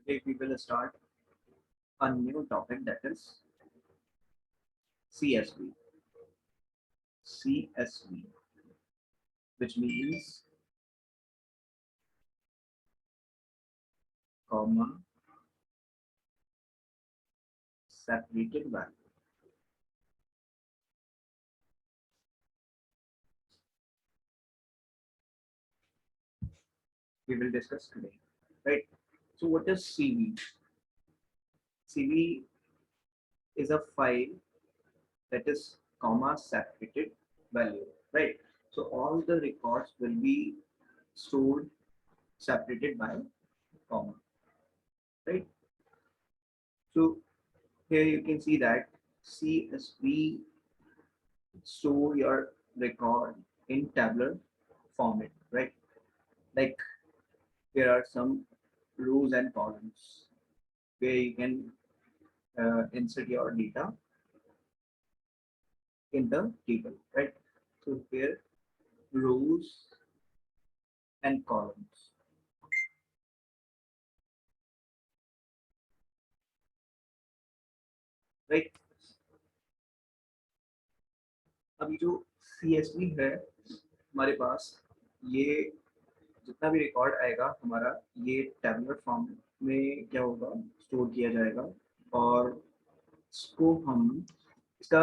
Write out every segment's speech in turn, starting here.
Today we will start a new topic, that is CSV. CSV, which means comma separated value. We will discuss today, right? So what is CV? CV is a file that is comma separated value, right? So all the records will be stored separated by comma, right? So here you can see that CSV store your record in tabular format, right? Like there are some rows and columns where you can insert your data in the table, right? So here rows and columns, right? अभी जो CSV है हमारे पास, ये जितना भी record आएगा हमारा, ये टैबुलर फॉर्म में क्या होगा, स्टोर किया जाएगा। और इसको हम, इसका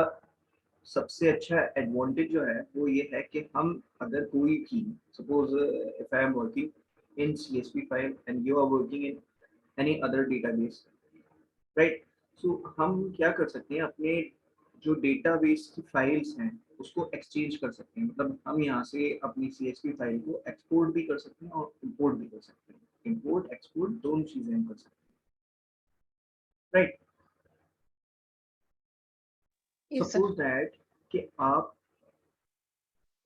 सबसे अच्छा एडवांटेज जो है वो ये है कि हम अगर कोई भी, suppose if I am working in CSV file and you are working in any other database, right? So हम क्या कर सकते हैं, अपने जो डेटाबेस की फाइल्स हैं उसको एक्सचेंज कर सकते हैं। मतलब हम यहाँ से अपनी CSV फाइल को एक्सपोर्ट भी कर सकते हैं और इंपोर्ट भी कर सकते हैं। इंपोर्ट एक्सपोर्ट दोनों चीजें हम कर सकते हैं, राइट? सपोज दैट कि आप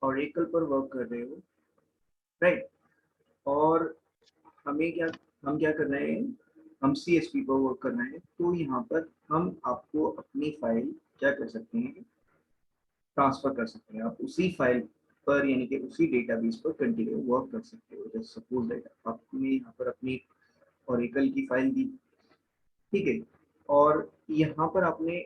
ऑरेकल पर वर्क कर रहे हो, राइट? और हम क्या कर रहे हैं, हम CSV पर वर्क कर रहे हैं। तो यहाँ पर हम आपको अपनी फाइल क्या कर सकते हैं, ट्रांसफर कर सकते हैं। आप उसी फाइल पर यानी कि उसी डेटाबेस पर कंटिन्यू वर्क कर सकते हो। जैसे सपोज दैट आपने यहाँ पर अपनी ऑरेकल की फाइल दी, ठीक है, और यहाँ पर आपने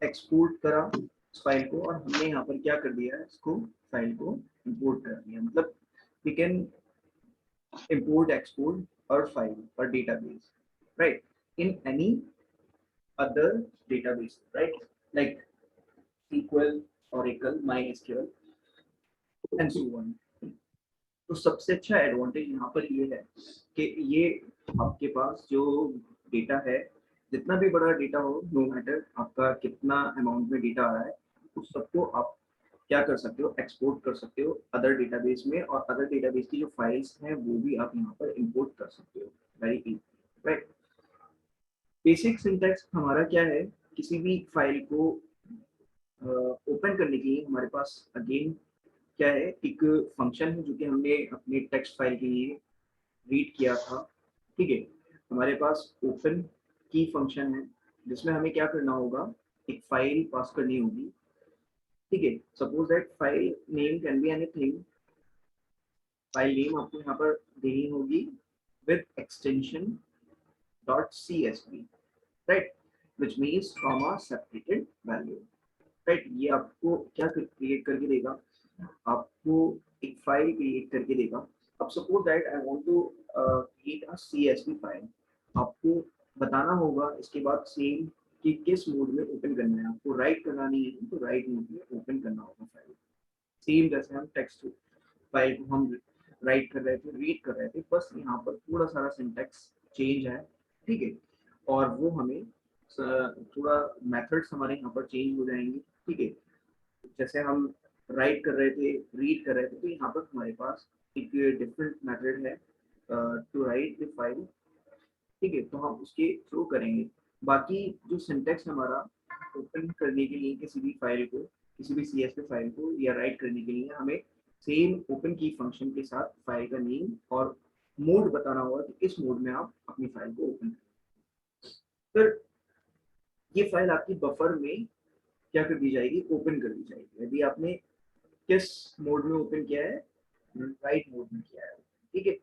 एक्सपोर्ट करा इस फाइल को, और हमने यहाँ पर क्या कर दिया है, इसको फाइल को इंपोर्ट कर दिया। मतलब we can import export or file or database, right, in any other database, right, like SQL, Oracle, MySQL and so on. तो सबसे अच्छा एडवांटेज यहाँ पर ये है कि ये आपके पास जो डेटा है, जितना भी बड़ा डेटा हो, नो मैटर आपका कितना अमाउंट में डेटा आ रहा है, उस सबको आप क्या कर सकते हो, एक्सपोर्ट कर सकते हो अदर डेटाबेस में, और अदर डेटाबेस की जो फाइल्स हैं वो भी आप यहाँ पर इंपोर्ट कर सकते हो very easy, right? Basic syntax हमारा क्या है, किसी भी फाइल को ओपन करने के लिए हमारे पास अगेन क्या है, एक फंक्शन है जो कि हमने अपने टेक्स्ट फाइल के लिए रीड किया था, ठीक है। हमारे पास ओपन की फंक्शन है जिसमें हमें क्या करना होगा, एक फाइल पास करनी होगी, ठीक है। Suppose that file name can be anything. File name आपको यहाँ पर देनी होगी with extension .csv, right, which means comma separated value, right. ये आपको क्या क्रिएट करके देगा, आपको एक फाइल क्रिएट करके देगा। अब suppose that I want to create a CSV file, आपको बताना होगा इसके बाद सेम कि किस मोड में ओपन करना है। आपको राइट करना नहीं है तो राइट मोड में ओपन करना होगा फाइल। सेम जैसे हम टेक्स्ट फाइल को हम राइट कर रहे थे, रीड कर रहे थे, बस यहाँ पर थोड़ा सारा सिंटैक्स चेंज है, ठीक है। और वो हमें थोड़ा मेथड्स हमारे यहाँ पर चेंज हो जाएंगे, ठीक है। जैसे हम राइट कर रहे थे, रीड कर रहे थे, तो यहाँ पर हमारे पास एक डिफरेंट मेथड है टू राइट द फाइल, ठीक है, तो हम उसके थ्रू करेंगे। बाकी जो सिंटैक्स हमारा ओपन करने के लिए किसी भी फाइल को, किसी भी CSV फाइल को या राइट करने के लिए, हमें सेम ओपन की फंक्शन के साथ फाइल का नेम और मोड बताना होगा कि किस मोड में आप अपनी फाइल को ओपन करें। फिर ये फाइल आपकी बफर में क्या कर दी जाएगी, ओपन कर दी जाएगी। यदि आपने किस मोड में ओपन किया है, राइट मोड में किया है, ठीक है।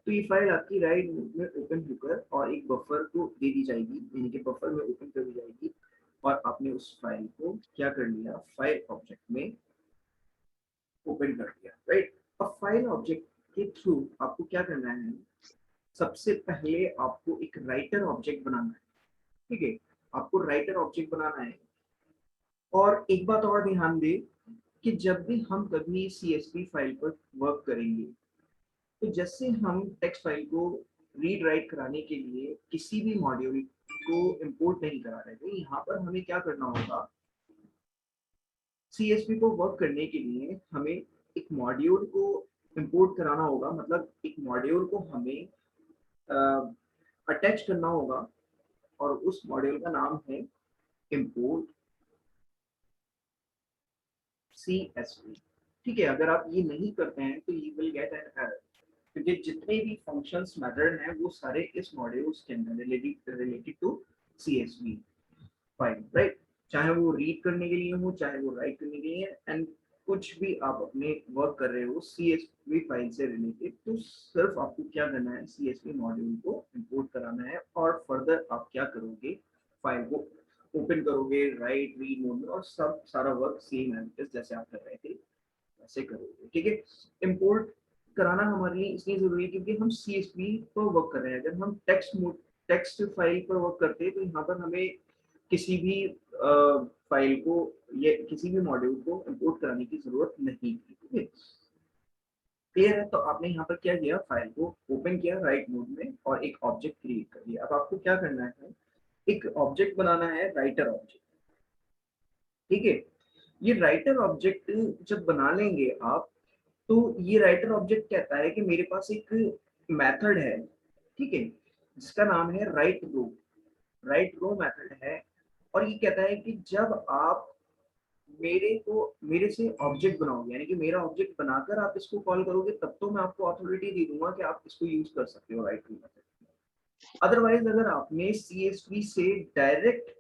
तो ये फाइल आपकी राइट मोड में ओपन होकर और एक बफर को दे दी जाएगी, यानी कि बफर में ओपन कर दी जाएगी और आपने उस फाइल को क्या कर लिया, फाइल ऑब्जेक्ट में ओपन कर दिया, राइट। अब फाइल ऑब्जेक्ट के थ्रू आपको क्या करना है, सबसे पहले आपको एक राइटर ऑब्जेक्ट बनाना है, ठीक है। आपको राइटर ऑब्जेक्ट बनाना है। और एक बात और ध्यान दें कि जब भी हम कभी CSV फाइल पर वर्क करेंगे, तो जैसे हम टेक्स्ट फाइल को रीड राइट कराने के लिए किसी भी मॉड्यूल को इंपोर्ट नहीं करा रहे थे, यहाँ पर हमें क्या करना होगा, CSV को वर्क करने के लिए हमें एक मॉड्यूल को इंपोर्ट कराना होगा, मतलब एक मॉड्यूल को हमें अटैच करना होगा और उस मॉड्यूल का नाम है इंपोर्ट CSV, ठीक है। अगर आप ये नहीं करते हैं तो you will get an error, क्योंकि जितने भी फंक्शंस मेथड हैं वो सारे इस मॉड्यूल्स के अंदर related to CSV file, right. चाहे वो रीड करने के लिए हो, चाहे वो राइट करने के लिए, एंड कुछ भी आप अपने वर्क कर रहे हो CSV फाइल से रिलेटेड, तो सिर्फ आपको क्या करना है, CSV मॉड्यूल को इंपोर्ट कराना है और फर्दर आप क्या करोगे, फाइल को ओपन करोगे राइट रीड मोड में और सब सारा वर्क सेम है जैसे आप कर रहे थे वैसे करोगे, ठीक है। इंपोर्ट कराना हमारे लिए इसलिए जरूरी है क्योंकि हम CSV पर वर्क कर रहे हैं। अगर हम टेक्स्ट फाइल पर वर्क करते हैं तो यहाँ पर हमें किसी भी फाइल को या किसी भी मॉड्यूल को इंपोर्ट कराने की जरूरत नहीं थी, ठीक है। क्लियर है। तो आपने यहाँ पर क्या किया, फाइल को ओपन किया राइट मोड में और एक ऑब्जेक्ट क्रिएट कर दिया। अब आपको क्या करना है, एक ऑब्जेक्ट बनाना है, राइटर ऑब्जेक्ट, ठीक है। ये राइटर ऑब्जेक्ट जब बना लेंगे आप, तो ये राइटर ऑब्जेक्ट कहता है कि मेरे पास एक मेथड है, ठीक है, जिसका नाम है राइट रो मेथड है। और ये कहता है कि जब आप मेरे से ऑब्जेक्ट बनाओगे, यानी कि मेरा ऑब्जेक्ट बनाकर आप इसको कॉल करोगे, तब तो मैं आपको अथॉरिटी दे दूंगा कि आप इसको यूज कर सकते हो राइट रो मेथड। अदरवाइज अगर आपने CSV से डायरेक्ट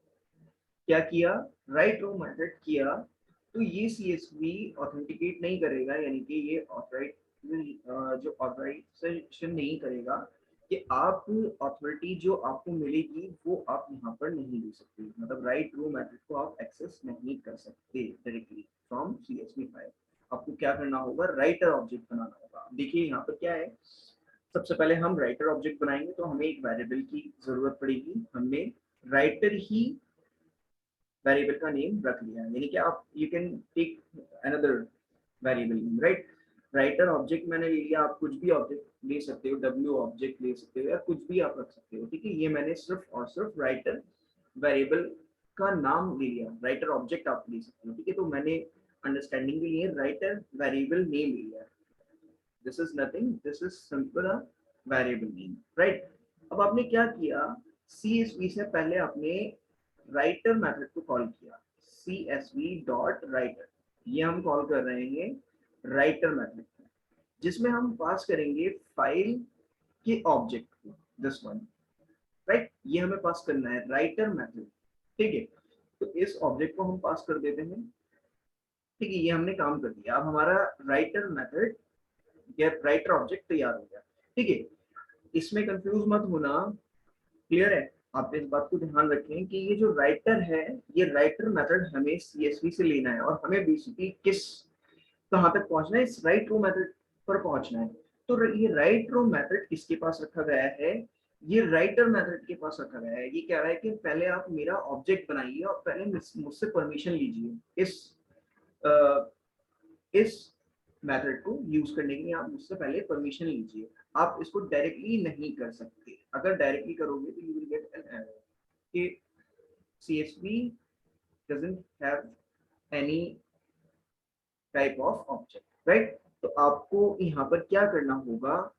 क्या किया, राइट रो मेथड किया, तो ये CSV ऑथेंटिकेट नहीं करेगा, यानी कि ये ऑथराइजेशन नहीं करेगा कि आप अथॉरिटी जो आपको मिलेगी वो आप यहाँ पर नहीं दे सकते, मतलब राइट रो मेथड को आप एक्सेस नहीं कर सकते डायरेक्टली फ्रॉम CSV फाइल। आपको क्या करना होगा, राइटर ऑब्जेक्ट बनाना होगा। देखिए यहाँ पर क्या है, सबसे पहले हम राइटर ऑब्जेक्ट बनाएंगे तो हमें एक वेरिएबल की जरूरत पड़ेगी। हमने राइटर ही वेरिएबल का नेम रख लिया, यानी कि आप you can take another variable name, right. Writer object मैंने ले लिया, आप कुछ भी ऑब्जेक्ट ले सकते हो, W ऑब्जेक्ट ले सकते हो या कुछ भी आप रख सकते हो, ठीक है। ये मैंने सिर्फ और सिर्फ राइटर वेरिएबल का नाम ले लिया, राइटर ऑब्जेक्ट आप ले सकते हो, ठीक है। तो मैंने अंडरस्टैंडिंग के लिए राइटर वेरिएबल नेम ले लिया, this is nothing, this is simple a variable name, right. अब आपने क्या किया, CSV से पहले आपने राइटर मेथड को कॉल किया, CSV डॉट राइटर, ये हम कॉल कर रहे हैं राइटर मेथड, जिसमें हम पास करेंगे फाइल के ऑब्जेक्ट को, दिस वन, राइट। ये हमें पास करना है राइटर मेथड, ठीक है। तो इस ऑब्जेक्ट को हम पास कर देते हैं, ठीक है। ये हमने काम कर दिया। अब हमारा राइटर मेथड या राइटर ऑब्जेक्ट तैयार हो गया, ठीक है। इसमें कंफ्यूज मत होना, क्लियर है। आप इस बात को ध्यान रखें कि ये जो राइटर है, ये राइटर मेथड हमें CSV से लेना है और हमें बेसिकली कहाँ तक पहुंचना है, इस राइट रो मेथड पर पहुंचना है। तो ये राइट रो मेथड किसके पास रखा गया है, ये राइटर मेथड के पास रखा गया है। ये कह रहा है कि पहले आप मेरा ऑब्जेक्ट बनाइए और पहले मुझसे परमिशन लीजिए, इस मेथड को यूज करने के लिए आप मुझसे पहले परमिशन लीजिए। आप इसको डायरेक्टली नहीं कर सकते, अगर डायरेक्टली करोगे तो you will get an error कि CSV doesn't have any type of object, right. तो आपको यहाँ पर क्या करना होगा,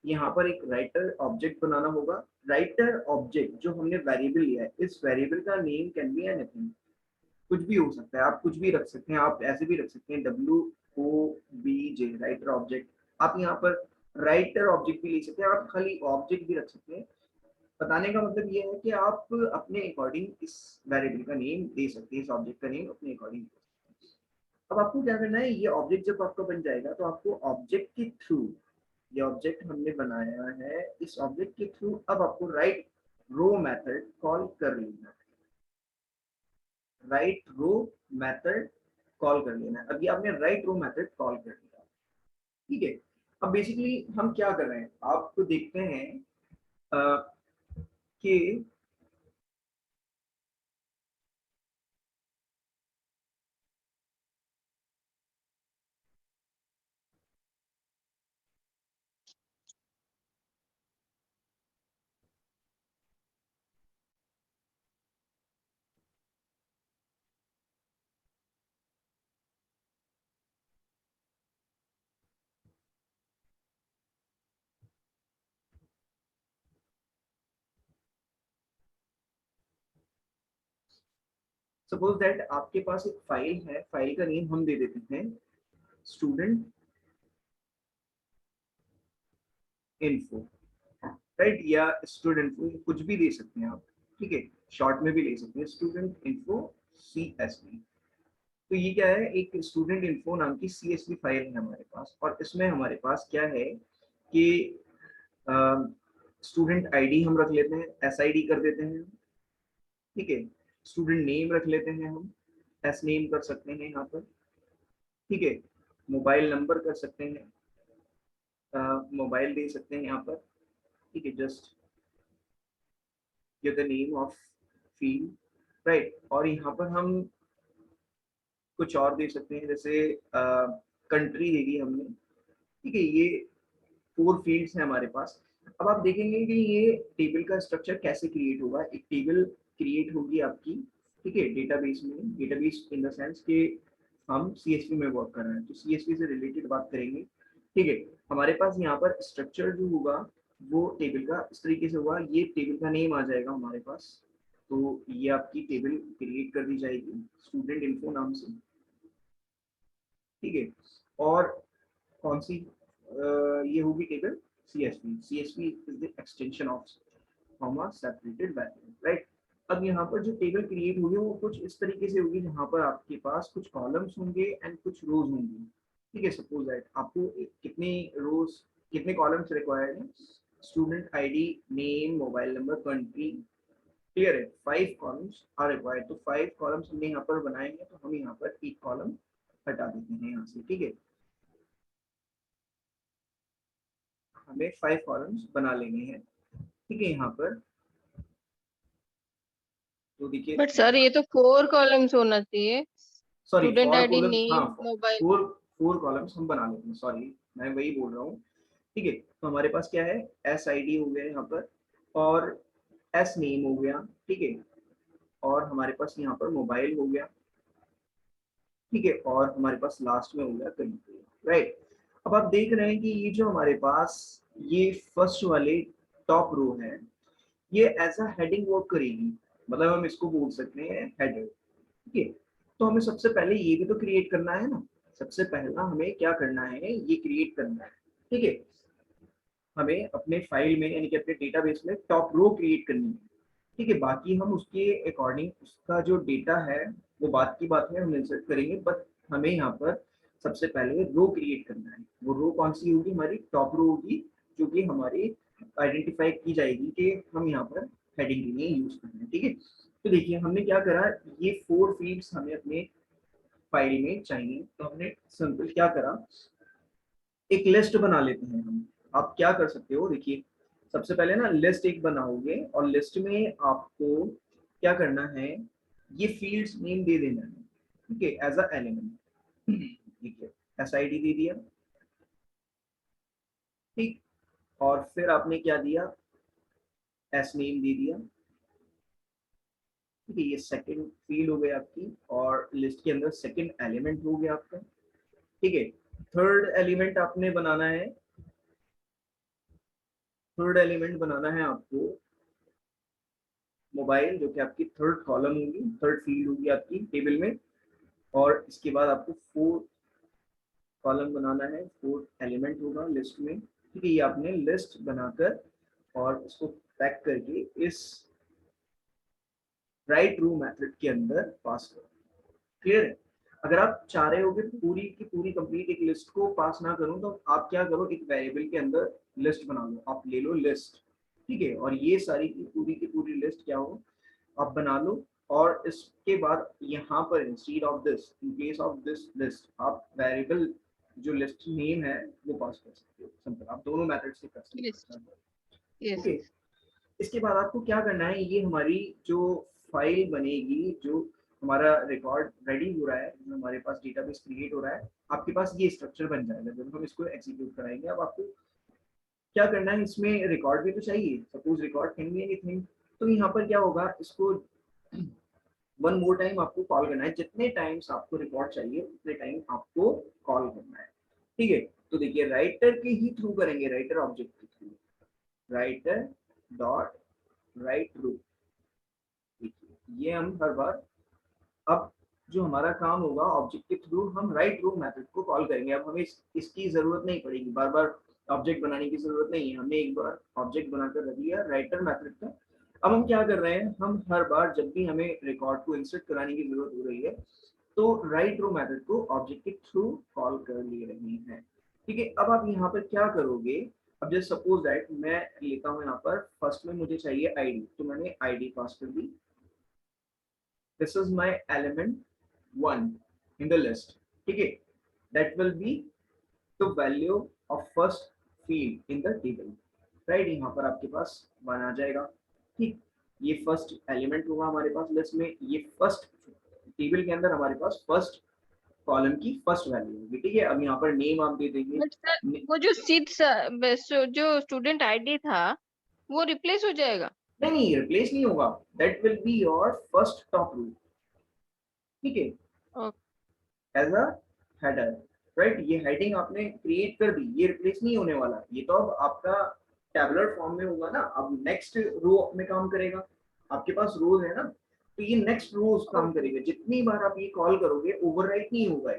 यहाँ पर एक राइटर ऑब्जेक्ट बनाना होगा। राइटर ऑब्जेक्ट जो हमने वेरिएबल लिया है, इस वेरिएबल का नेम कैन बी एनीथिंग, कुछ भी हो सकता है, आप कुछ भी रख सकते हैं, आप ऐसे भी रख सकते हैं WOBJ राइटर ऑब्जेक्ट। आप यहाँ पर राइटर ऑब्जेक्ट भी ले सकते हैं, आप खाली ऑब्जेक्ट भी रख सकते हैं। बताने का मतलब ये है कि आप अपने अकॉर्डिंग इस वेरिएबल का नेम दे सकते हैं, इस ऑब्जेक्ट का नेम अपने अकॉर्डिंग। अब आपको क्या करना है, ये ऑब्जेक्ट जब आपका बन जाएगा तो आपको ऑब्जेक्ट के थ्रू ये ऑब्जेक्ट हमने बनाया है, इस ऑब्जेक्ट के थ्रू अब आपको राइट रो मेथड कॉल कर लेना है, राइट रो मेथड कॉल कर लेना है। अभी आपने राइट रो मेथड कॉल कर लिया, ठीक है। अब बेसिकली हम क्या कर रहे हैं, आपको देखते हैं कि सपोज दैट आपके पास एक फाइल है, फाइल का नेम हम दे देते हैं स्टूडेंट इन्फो, राइट, या स्टूडेंट इन्फो, कुछ भी दे सकते हैं आप, ठीक है, शॉर्ट में भी ले सकते हैं स्टूडेंट इन्फो CSV। तो ये क्या है, एक स्टूडेंट इन्फो नाम की CSV फाइल है हमारे पास, और इसमें हमारे पास क्या है कि स्टूडेंट आईडी हम रख लेते हैं, SID कर देते हैं, ठीक है, स्टूडेंट नेम रख लेते हैं हम, SNAME कर सकते हैं यहाँ पर, ठीक है, मोबाइल नंबर कर सकते हैं, मोबाइल दे सकते हैं यहाँ पर, ठीक है, just the name of field, right. और यहाँ पर हम कुछ और दे सकते हैं, जैसे कंट्री दे दी हमने, ठीक है। ये 4 फील्ड्स हैं हमारे पास। अब आप देखेंगे कि ये टेबल का स्ट्रक्चर कैसे क्रिएट होगा। एक टेबल क्रिएट होगी आपकी, ठीक है, डेटाबेस में, डेटाबेस इन द सेंस कि हम CSV में वर्क कर रहे हैं तो CSV से रिलेटेड बात करेंगे, ठीक है। हमारे पास यहाँ पर स्ट्रक्चर जो होगा वो टेबल का इस तरीके से होगा, ये टेबल का नेम आ जाएगा हमारे पास, तो ये आपकी टेबल क्रिएट कर दी जाएगी स्टूडेंट इन्फो नाम से, ठीक है। और कौन सी ये होगी table CSV is the extension of comma separated value, right. अब यहाँ पर जो टेबल क्रिएट होगी वो कुछ इस तरीके से होगी, जहाँ पर आपके पास कुछ कॉलम्स होंगे एंड कुछ रोज होंगी, ठीक है। सपोज दैट आपको कितने रोज, कितने कॉलम्स रिक्वायर्ड है, student ID, name, mobile number, country, clear है, 5 कॉलम्स आर रिक्वायर्ड। तो 5 कॉलम्स हमने यहाँ पर बनाएंगे, तो हम यहाँ पर एक कॉलम हटा देते हैं यहाँ से, ठीक है, हमें 5 कॉलम्स बना लेने हैं, ठीक है। यहाँ पर तो देखिए, बट सर ये तो 4 कॉलम्स होना चाहिए। सॉरी स्टूडेंट 4 आईडी, कॉलम्स, हाँ नेम, मोबाइल। 4 कॉलम्स हम बना लेते हैं, सॉरी मैं वही बोल रहा हूँ, ठीक है। तो हमारे पास क्या है, SID हो गया यहाँ पर, और SNAME हो गया, ठीक है, और हमारे पास यहाँ पर मोबाइल हो गया, ठीक है, और हमारे पास लास्ट में हो गया कंट्री, राइट। अब आप देख रहे हैं कि ये जो हमारे पास ये फर्स्ट वाले टॉप रो है, ये एज अ हेडिंग वर्क करेगी, मतलब हम इसको बोल सकते हैं हेडर, ठीक है। तो हमें सबसे पहले ये भी तो क्रिएट करना है ना, सबसे पहला हमें क्या करना है, ये क्रिएट करना है, ठीक है। हमें अपने फाइल में यानी कि अपने डेटाबेस में टॉप रो क्रिएट करनी है, ठीक है। बाकी हम उसके अकॉर्डिंग उसका जो डेटा है वो बात की बात है, हम इंसर्ट करेंगे, बट हमें यहाँ पर सबसे पहले रो क्रिएट करना है। वो रो कौन सी होगी, हमारी टॉप रो होगी, जो कि हमारी आइडेंटिफाई की जाएगी कि हम यहाँ पर हेडिंग के लिए यूज कर रहे हैं, ठीक है। तो देखिए हमने क्या करा, ये 4 फील्ड्स हमें अपने फाइल में चाहिए, तो हमने सिंपल क्या करा, एक लिस्ट बना लेते हैं हम। आप क्या कर सकते हो, देखिए सबसे पहले ना लिस्ट एक बनाओगे, और लिस्ट में आपको क्या करना है, ये फील्ड्स नेम दे देना है, ठीक है, एज अ एलिमेंट, ठीक है, SID दे दिया, ठीक। और फिर आपने क्या दिया, SNAME दे दिया, ठीक है, ये सेकंड फील्ड हो गई आपकी, और लिस्ट के अंदर सेकंड एलिमेंट हो गया आपका, ठीक है। थर्ड एलिमेंट आपने बनाना है, थर्ड एलिमेंट बनाना है आपको मोबाइल, जो कि आपकी थर्ड कॉलम होगी, थर्ड फील्ड होगी आपकी टेबल में। और इसके बाद आपको 4 कॉलम बनाना है, 4 एलिमेंट होगा लिस्ट में, ठीक है। ये आपने लिस्ट बनाकर और उसको पैक करके इस राइट रो मेथड के अंदर पास करो, क्लियर है। अगर आप चाह रहे हो कि पूरी की पूरी कंप्लीट एक लिस्ट को पास ना करूं, तो आप क्या करो, एक वेरिएबल के अंदर लिस्ट बना लो, आप ले लो लिस्ट, ठीक है, और ये सारी की पूरी लिस्ट क्या हो, आप बना लो। और इसके बाद यहाँ पर instead of this, in case of this list, आप वेरिएबल जो लिस्ट नेम है वो पास कर सकते हो। सिंपल, आप दोनों मेथड से कर यस सकते हो। यस ओके, इसके बाद आपको क्या करना है, ये हमारी जो फाइल बनेगी, जो हमारा रिकॉर्ड रेडी हो रहा है, जो हमारे पास डेटाबेस क्रिएट हो रहा है, आपके पास ये स्ट्रक्चर बन जाएगा जब हम इसको एग्जीक्यूट कराएंगे। अब आपको क्या करना है, इसमें रिकॉर्ड भी तो चाहिए, suppose record can be anything. तो यहाँ पर क्या होगा, इसको वन मोर टाइम आपको कॉल करना है, जितने टाइम्स आपको रिकॉर्ड चाहिए उतने टाइम आपको कॉल करना है, ठीक है। तो देखिए राइटर के ही थ्रू करेंगे, राइटर ऑब्जेक्ट के थ्रू, राइटर डॉट राइट रू, ये हम हर बार, अब जो हमारा काम होगा ऑब्जेक्ट के थ्रू हम राइट रू मेथड को कॉल करेंगे। अब हमें इसकी जरूरत नहीं पड़ेगी, बार बार ऑब्जेक्ट बनाने की जरूरत नहीं है, हमने एक बार ऑब्जेक्ट बनाकर रख दिया राइटर मेथड का। अब हम क्या कर रहे हैं, हम हर बार जब भी हमें रिकॉर्ड को इंसर्ट कराने की जरूरत हो रही है, तो राइट रो मेथड को ऑब्जेक्ट के थ्रू कॉल कर ले रहे हैं, ठीक है। अब आप यहाँ पर क्या करोगे, अब जैसे सपोज दैट मैं लेता हूँ यहाँ पर फर्स्ट में मुझे चाहिए आईडी, तो मैंने आईडी पास कर दी, this is my element 1 in the list, ठीक है, that will be the value of first field in the table, right। यहाँ पर आपके पास 1 आ जाएगा, ठीक, ये फर्स्ट एलिमेंट होगा हमारे पास लिस्ट में, ये फर्स्ट टेबल के अंदर हमारे पास फर्स्ट कॉलम की फर्स्ट वैल्यू होगी, ठीक है। अब यहाँ पर नेम आप दे देंगे। बट सर वो जो जो स्टूडेंट आईडी था वो रिप्लेस हो जाएगा। नहीं नहीं, रिप्लेस नहीं होगा, that will be your first top row, ठीक है, एज अ हेडर, राइट। ये हेडिंग आपने क्रिएट कर दी, ये रिप्लेस नहीं होने वाला, ये तो अब आपका टैबुलर फॉर्म में होगा ना, अब नेक्स्ट रो में काम करेगा, आपके पास रोज है ना, तो ये नेक्स्ट रोज काम ओके करेगा, जितनी बार आप ये कॉल करोगे ओवरराइट नहीं होगा,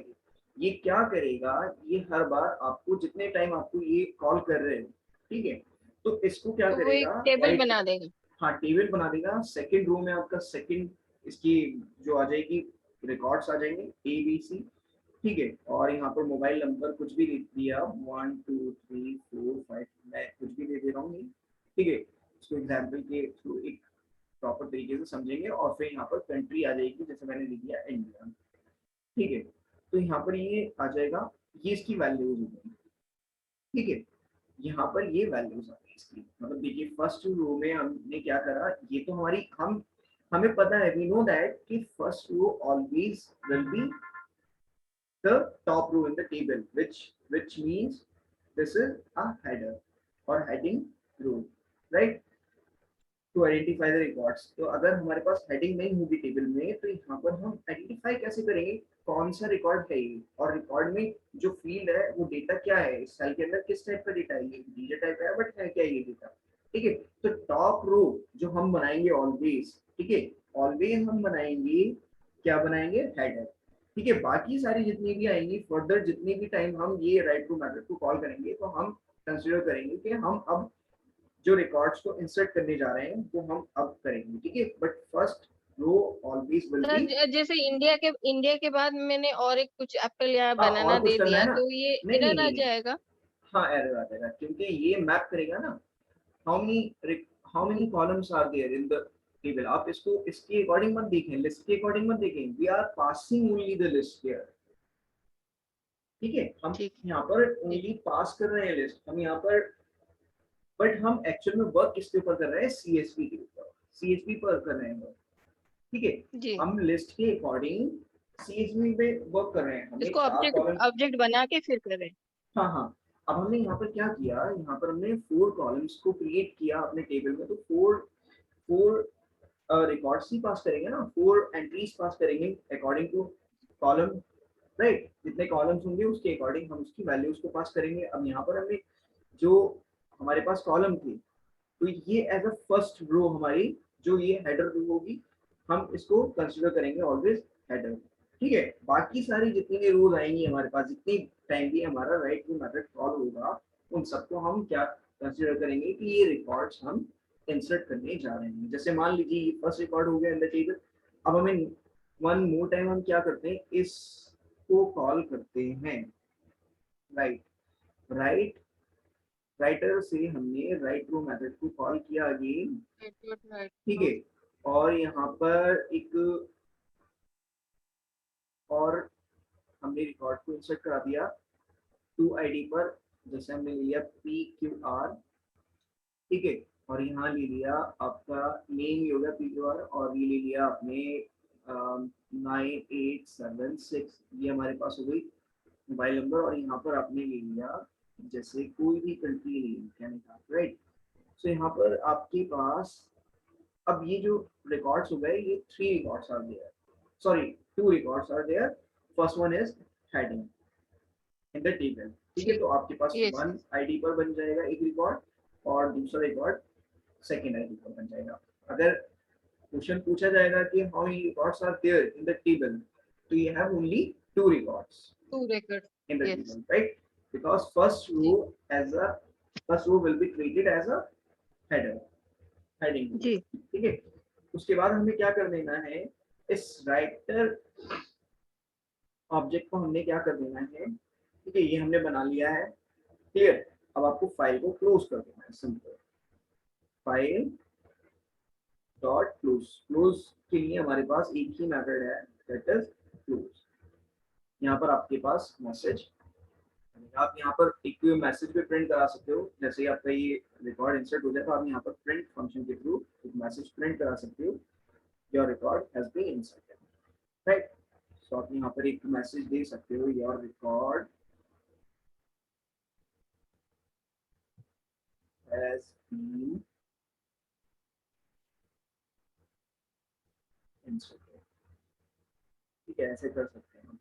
ये क्या करेगा, ये हर बार आपको जितने टाइम आपको ये कॉल कर रहे हो, ठीक है, तो इसको क्या तो वो एक करेगा, टेबल राइट, बना देगा। हाँ टेबल बना देगा। सेकंड रो में आपका सेकंड इसकी जो आ जाएगी, रिकॉर्ड्स आ जाएंगे ए बी सी, ठीक है, और यहाँ पर मोबाइल नंबर कुछ भी लिख दिया 1 2 3 4 5, मैं कुछ भी दे दे रहा हूँ, ठीक है, इसको एग्जाम्पल के थ्रू एक प्रॉपर तरीके से समझेंगे। और फिर यहाँ पर कंट्री आ जाएगी, जैसे मैंने लिख दिया इंडिया, ठीक है, तो यहाँ पर ये आ जाएगा, ये इसकी वैल्यूज होगी, ठीक है, यहाँ पर ये वैल्यूज आ गई इसकी। मतलब देखिए फर्स्ट रो में हमने क्या करा, ये तो हमारी हम हमें पता है, वी नो दैट कि first row always will be the top row in the table, which means this is a header or heading row, right? To identify the records, तो अगर हमारे पास हेडिंग नहीं होगी टेबल में, तो यहाँ पर हम आइडेंटिफाई कैसे करेंगे कौन सा रिकॉर्ड है ये, और रिकॉर्ड में जो फील्ड है वो डेटा क्या है, इस सेल के अंदर किस टाइप का डेटा है, ये इंटीजर टाइप का है, बट है क्या ये डेटा, ठीक है। तो टॉप रो जो हम बनाएंगे ऑलवेज, ठीक है, ऑलवेज हम बनाएंगे, क्या बनाएंगे, हेडर, ठीक है। बाकी सारी जितनी भी आएंगी फर्दर, जितने भी टाइम हम ये राइट टू मेथड को कॉल करेंगे, तो हम कंसिडर करेंगे कि हम अब जो रिकॉर्ड्स को इंसर्ट करने जा रहे हैं वो हम अब करेंगे, ठीक है। But first row always will sir be, जैसे इंडिया के बाद मैंने और एक कुछ एप्पल या हाँ बनाना और कुछ दे करना है दिया ना, तो ये नहीं नहीं एरर आ नहीं, जाएगा। हाँ एरर आ जाएगा, क्योंकि ये मैप करेगा ना how many columns are there in the table. आप इसको इसके अकॉर्डिंग मत देखें, लिस्ट के अकॉर्डिंग मत देखें, we are passing only the list here, ठीक है, हम ठीक यहाँ पर ठीक ओनली पास कर रहे हैं लिस्ट, हम यहाँ पर, बट हम एक्चुअल में वर्क किसके ऊपर कर रहे हैं, सीएसवी के ऊपर, सीएसवी पर कर रहे हैं वर्क, ठीक है। जी। हम लिस्ट के अकॉर्डिंग सीएसवी पे वर्क कर रहे हैं, हमें इसको चार ऑब्जेक्ट कॉलम, ऑब्जेक्ट बना के फिर करें। हाँ हाँ। अब हमने यहाँ पर क्या किया, यहाँ पर हमने 4 कॉलम्स को क्रिएट किया अपने टेबल में, तो 4 रिकॉर्ड्स ही पास करेंगे ना, 4 एंट्रीज पास करेंगे अकॉर्डिंग टू कॉलम, राइट। जितने कॉलम्स होंगे उसके अकॉर्डिंग हम उसकी वैल्यूज को पास करेंगे। अब यहाँ पर हमने जो हमारे पास कॉलम थी, तो ये एज अ फर्स्ट रो हमारी जो ये हेडर रो होगी, हम इसको कंसीडर करेंगे ऑलवेज हेडर, ठीक है। बाकी सारी जितनी भी रोज आएंगी हमारे पास, जितनी टाइम भी हमारा राइट टू मेथड कॉल होगा, उन सबको हम क्या कंसीडर करेंगे कि ये रिकॉर्ड्स हम इंसर्ट करने जा रहे हैं। जैसे मान लीजिए ये फर्स्ट रिकॉर्ड हो गया इन द टेबल, अब हमें वन मोर टाइम हम क्या करते हैं, इस को कॉल करते हैं, राइट। राइटर से हमने राइट रो मेथड को कॉल किया अगेन, ठीक है। और यहाँ पर एक और हमने रिकॉर्ड को इंसर्ट करा दिया टू आईडी पर, जैसे हमने लिया PQR, ठीक है। और यहाँ ले लिया आपका नेम ही होगा PQR, और ये ले लिया आपने 9876, ये हमारे पास हो गई मोबाइल नंबर। और यहाँ पर आपने ले लिया जैसे कोई भी कंट्री नेम, कहने का राइट। सो यहाँ पर आपके पास अब ये जो रिकॉर्ड्स हो गए, ये 3 records are there, sorry 2 records are there. First one is heading in the table, ठीक है। तो आपके पास Yes. 1 आईडी पर बन जाएगा एक रिकॉर्ड, और दूसरा रिकॉर्ड सेकेंड आईडी पर बन जाएगा। अगर क्वेश्चन पूछा जाएगा कि how many records are there in the table, तो you have only 2 records 2 records. in the Yes. table, right? Because first row will be treated as a heading, जी. ठीक है। उसके बाद हमें क्या कर देना है, इस राइटर ऑब्जेक्ट को हमने क्या कर देना है, ठीक है। ये हमने बना लिया है, क्लियर। अब आपको फाइल को क्लोज कर देना है, simple file dot close. Close के लिए हमारे पास एक ही मेथड है, दैट इज क्लोज। यहाँ पर आपके पास मैसेज, आप यहाँ पर एक मैसेज भी प्रिंट करा सकते हो। जैसे ही आपका ये रिकॉर्ड इंसर्ट हो जाए तो आप यहाँ पर प्रिंट फंक्शन के थ्रू एक मैसेज प्रिंट करा सकते हो, your record has been inserted, right. So आप यहाँ पर एक मैसेज दे सकते हो, your record has been inserted, ठीक है। ऐसे कर सकते हैं,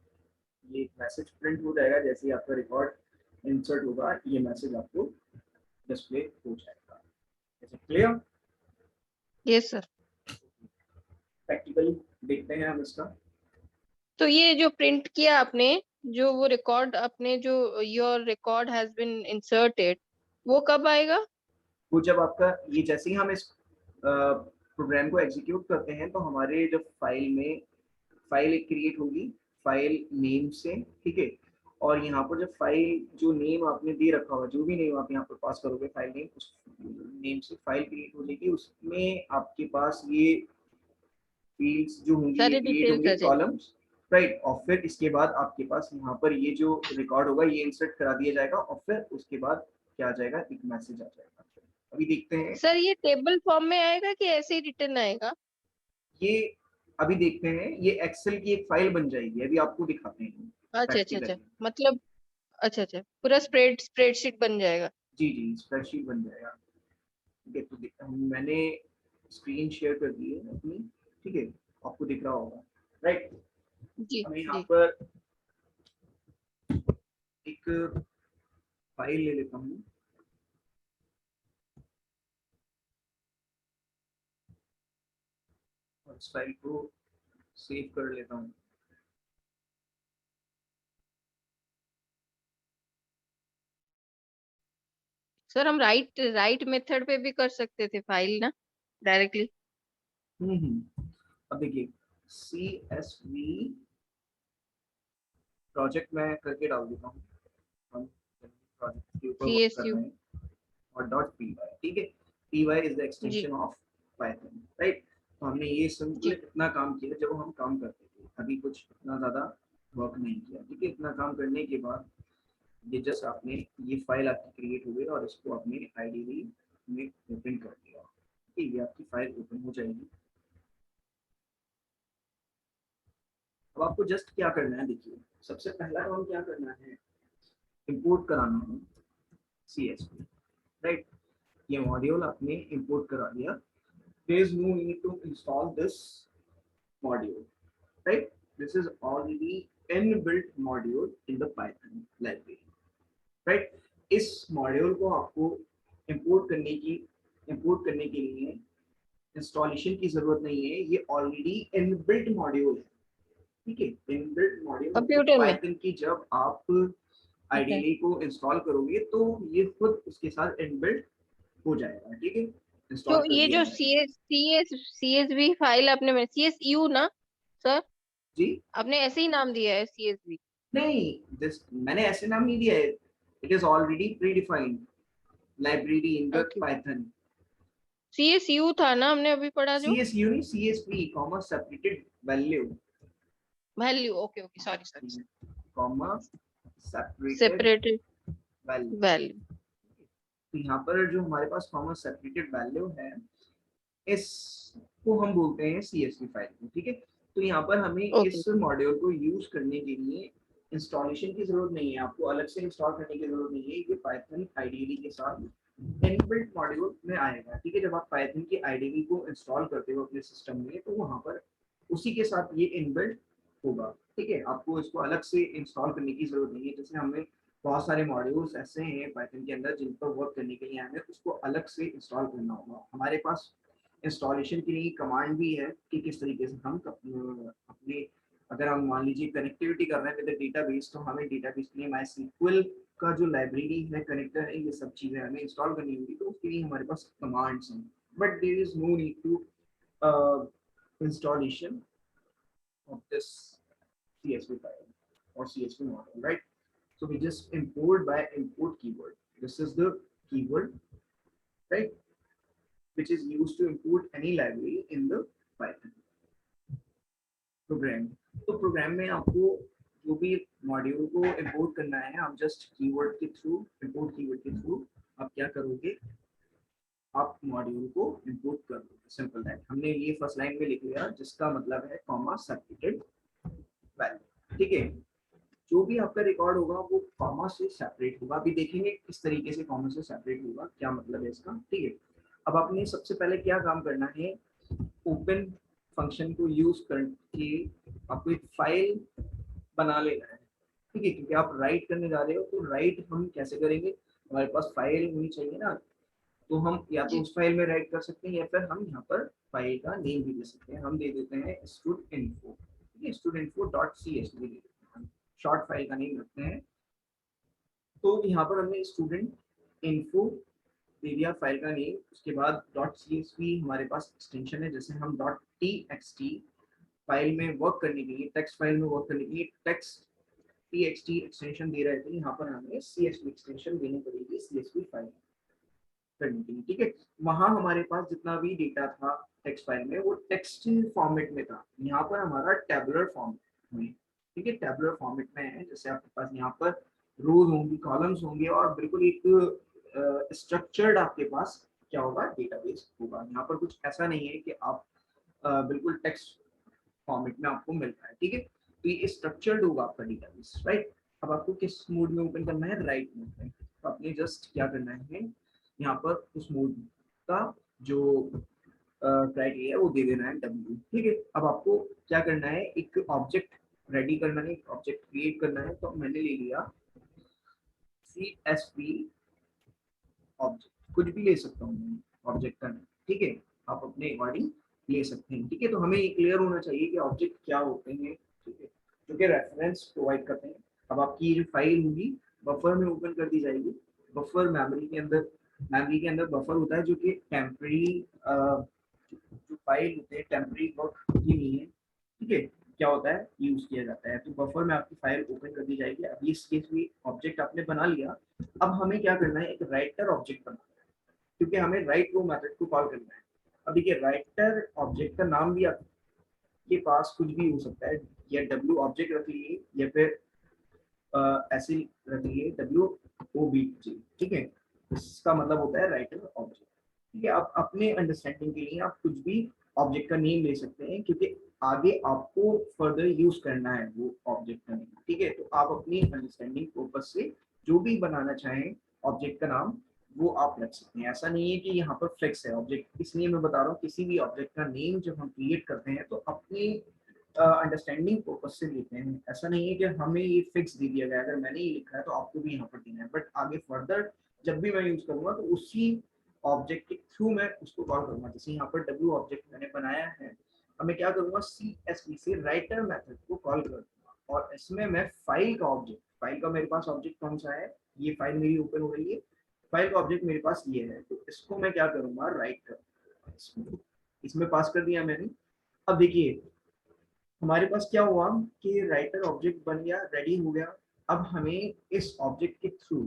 ये एक मैसेज प्रिंट हो जाएगा जैसे ही आपका रिकॉर्ड इंसर्ट होगा, ये मैसेज आपको डिस्प्ले हो जाएगा। क्लियर? Yes sir. प्रैक्टिकली देखते हैं हम इसका। तो ये जो प्रिंट किया आपने, जो वो रिकॉर्ड अपने जो your record has been inserted, वो कब आएगा? वो जब आपका ये जैसे ही हम इस प्रोग्राम को एग्जीक्यूट करते हैं तो हमारे जब फाइल में फाइल एक क्रिएट होगी फाइल नेम से, ठीक है। और यहाँ पर जब फाइल जो नेम आपने दे रखा होगा, जो भी नेम आप यहाँ पर पास करोगे फाइल नेम, उस नेम से फाइल क्रिएट हो जाएगी। उसमें आपके पास ये फील्ड्स जो होंगी ये सारी क्रिएट डिटेल्स होंगे, आ जाएगी. Columns, right. और फिर इसके बाद आपके पास यहाँ पर ये जो रिकॉर्ड होगा ये इंसर्ट करा दिया जाएगा, और फिर उसके बाद क्या आ जाएगा, एक मैसेज आ जाएगा। अभी देखते हैं सर ये टेबल फॉर्म में आएगा कि ऐसे ही रिटर्न आएगा? ये, अभी देखते हैं। ये एक्सेल की एक फाइल बन जाएगी, अभी आपको दिखाते हैं अच्छा अच्छा अच्छा, प्रैक्टिकली। मतलब अच्छा अच्छा, पूरा स्प्रेडशीट बन जाएगा. जी जी, स्प्रेडशीट बन जाएगा, ठीक है। तो मैंने स्क्रीन शेयर कर दी है अपनी, ठीक है, आपको दिख रहा होगा, राइट। जी मैं यहाँ जी. पर एक फाइल ले लेता हूँ, और इस फाइल को सेव कर लेता हूँ। सर हम राइट मेथड पे भी कर सकते थे फाइल ना, डायरेक्टली. अब देखिए, CSV प्रोजेक्ट में करके डाल देता हूँ, हम प्रोजेक्ट के ऊपर वर्क कर CSU. रहे हैं, और .py, ठीक है। py इज द जी एक्सटेंशन ऑफ पाइथन, राइट। तो हमने ये सिंपल जी. इतना काम किया जब हम काम करते थे, अभी कुछ इतना ज़्यादा वर्क नहीं किया, ठीक है। इतना काम करने के बाद ये जस्ट आपने ये फाइल आपकी क्रिएट हो गई, और इसको आपने आईडीवी में ओपन कर दिया, ठीक है। ये आपकी फाइल ओपन हो जाएगी। अब आपको जस्ट क्या करना है, देखिए सबसे पहला काम क्या करना है, इंपोर्ट कराना है CSV, राइट। ये मॉड्यूल आपने इंपोर्ट करा दिया, there is no need to install this module, right? This is already inbuilt module in the Python library, right? इस मॉड्यूल को आपको इंपोर्ट करने के लिए इंस्टॉलेशन की जरूरत नहीं है, ये ऑलरेडी इनबिल्ट मॉड्यूल है, ठीक है। इनबिल्ट मॉड्यूल कंप्यूटर में. पाइथन की जब आप ओके. आईडीई को इंस्टॉल करोगे तो ये खुद उसके साथ इनबिल्ट हो जाएगा, ठीक है। इंस्टॉल तो कर ये दिया जो मैंने, CSV फाइल आपने CSU ना सर, जी आपने ऐसे ही नाम दिया है CSV? नहीं, दिस मैंने ऐसे नाम नहीं दिया है, it is already pre defined library in the okay, Python. CSU था ना हमने अभी पढ़ा जो, CSU नहीं, CSV, comma separated value, value, okay okay, sorry sorry, comma separated separated value. Value. तो यहाँ पर जो हमारे पास कॉमा सेपरेटेड वैल्यू है, इसको हम बोलते हैं CSV फाइल को, ठीक है। तो यहाँ पर हमें ओके, इस मॉड्यूल को यूज करने के लिए इंस्टॉलेशन की जरूरत नहीं है, आपको अलग से इंस्टॉल करने की जरूरत नहीं है, ये पाइथन आईडीडी के साथ इनबिल्ट मॉड्यूल में आएगा, ठीक है। जब आप पाइथन की आईडीडी को इंस्टॉल करते हो अपने सिस्टम में, तो वहां पर उसी के साथ ये इनबिल्ट होगा, ठीक है। आपको इसको अलग से इंस्टॉल करने की जरूरत नहीं है। जैसे हमें बहुत सारे मॉड्यूल्स ऐसे हैं पाइथन के अंदर जिन पर वर्क करने के लिए हमें उसको अलग से इंस्टॉल करना होगा। हमारे पास इंस्टॉलेशन के लिए कमांड भी है कि किस तरीके से हम अपने, अगर हम मान लीजिए कनेक्टिविटी कर रहे हैं विद डेटाबेस, तो हमें डेटाबेस के लिए माइस्क्ल का जो लाइब्रेरी है, कनेक्टर है, ये सब चीजें हमें इंस्टॉल करनी होगी, तो उसके लिए हमारे पास कमांड्स हैं। But there is no need to installation of this CSV file or CSV model, right? So we just import by import keyword. This is the keyword, right, which is used to import any library in the Python program. तो programme में आपको जो भी module को import करना है, आप just keyword के थ्रू, इंपोर्ट कीवर्ड के थ्रू आप क्या करोगे, आप मॉड्यूल को इंपोर्ट कर दोगे, सिंपल दैट। हमने ये फर्स्ट लाइन में लिख लिया, जिसका मतलब है कॉमा सेपरेटेड वैल्यू, ठीक है। जो भी आपका रिकॉर्ड होगा वो कॉमा से सेपरेट होगा। अभी देखेंगे किस तरीके से कॉमा से सेपरेट होगा, क्या मतलब है इसका, ठीक है। अब आपने सबसे पहले क्या काम करना है, ओपन फंक्शन को यूज करके आपको एक फाइल बना लेना है, ठीक है। क्योंकि आप राइट करने जा रहे हो, तो राइट हम कैसे करेंगे, हमारे पास फाइल होनी चाहिए ना। तो हम या तो जी, उस फाइल में राइट कर सकते हैं, या फिर हम यहाँ पर फाइल का नेम भी दे सकते हैं। हम दे देते हैं studinfo, ठीक है, studinfo.csv दे देते हैं, हम शॉर्ट फाइल का नेम रखते हैं। तो यहाँ पर हमने स्टूडेंट इन्फो दे दिया फाइल का नेम, उसके बाद .csv हमारे पास एक्सटेंशन है। जैसे हम .txt फाइल में वर्क करने के लिए, टेक्स्ट फाइल में वर्क करने के लिए टेक्स्ट txt एक्सटेंशन दे रहे थे, यहाँ पर हमें csv एक्सटेंशन देनी पड़ेगी csv फाइल करने के लिए, ठीक है। वहां हमारे पास जितना भी डेटा था टेक्स्ट फाइल में, वो टेक्स्ट फॉर्मेट में था। यहाँ पर हमारा टेबुलर फॉर्मेट में, ठीक है, टेबुलर फॉर्मेट में है। जैसे आपके पास यहाँ पर रोज होंगी, कॉलम्स होंगे, और बिल्कुल एक स्ट्रक्चर्ड आपके पास क्या होगा, डेटाबेस होगा। यहाँ पर कुछ ऐसा नहीं है कि आप बिल्कुल टेक्स्ट फॉर्मेट में आपको मिल रहा है, ठीक है। तो ये स्ट्रक्चर्ड होगा आपका डेटाबेस, राइट। अब आपको किस मोड में ओपन करना है, राइट मोड में। तो आपने जस्ट क्या करना है, यहाँ पर उस मोड का जो क्राइटेरिया है वो दे देना है W, ठीक है। अब आपको क्या करना है, एक ऑब्जेक्ट रेडी करना है, एक ऑब्जेक्ट क्रिएट करना है। तो मैंने ले लिया CSV ऑब्जेक्ट, कुछ भी ले सकता हूँ ऑब्जेक्ट का नाम, ठीक है। आप अपने अकॉर्डिंग ले सकते हैं, ठीक है। तो हमें ये क्लियर होना चाहिए कि ऑब्जेक्ट क्या होते हैं, ठीक है, जो कि रेफरेंस प्रोवाइड करते हैं। अब आपकी ये जो फाइल होगी बफर में ओपन कर दी जाएगी। बफर मेमोरी के अंदर बफर होता है, जो कि टेम्पररी जो फाइल होते हैं टेम्पररी वर्क की नहीं है, ठीक है, क्या होता है, यूज किया जाता है। तो बफर में आपकी फाइल ओपन कर दी जाएगी। अब इस केस में ऑब्जेक्ट आपने बना लिया। अब हमें क्या करना है, एक राइटर ऑब्जेक्ट बनाना है, क्योंकि हमें राइट रो मेथड को कॉल करना है। अब देखिए, राइटर ऑब्जेक्ट का नाम भी आपके पास कुछ भी हो सकता है, या W ऑब्जेक्ट रख लिए, या फिर ऐसे रख लिए WOBJ, ठीक है। इसका मतलब होता है राइटर ऑब्जेक्ट, ठीक है। आप अपने अंडरस्टैंडिंग के लिए आप कुछ भी ऑब्जेक्ट का नेम ले सकते हैं, क्योंकि आगे आपको फर्दर यूज करना है वो ऑब्जेक्ट का नेम, ठीक है। तो आप अपनी अंडरस्टैंडिंग पर्पस से जो भी बनाना चाहें ऑब्जेक्ट का नाम, वो आप रख सकते हैं। ऐसा नहीं है कि यहाँ पर फिक्स है ऑब्जेक्ट, इसलिए मैं बता रहा हूँ किसी भी ऑब्जेक्ट का नेम जब हम क्रिएट करते हैं तो अपनी अंडरस्टैंडिंग पर्पस से लेते हैं। ऐसा नहीं है कि हमें ये फिक्स दे दिया गया, अगर मैंने ये लिखा है तो आपको भी यहाँ पर देना है। बट आगे फर्दर जब भी मैं यूज करूंगा तो उसी ऑब्जेक्ट के थ्रू मैं उसको कॉल करूंगा। जैसे यहाँ पर W ऑब्जेक्ट मैंने बनाया है, अब मैं क्या करूंगा, CSV से राइटर मेथड को कॉल करूंगा, और इसमें मैं फाइल का ऑब्जेक्ट, फाइल का मेरे पास ऑब्जेक्ट कौन सा है, ये फाइल मेरी ओपन हो रही है, फाइल का ऑब्जेक्ट मेरे पास ये है, तो इसको मैं क्या करूंगा, राइट करूंगा, इसमें पास कर दिया मैंने। अब देखिए, हमारे पास क्या हुआ कि राइटर ऑब्जेक्ट बन गया, रेडी हो गया। अब हमें इस ऑब्जेक्ट के थ्रू,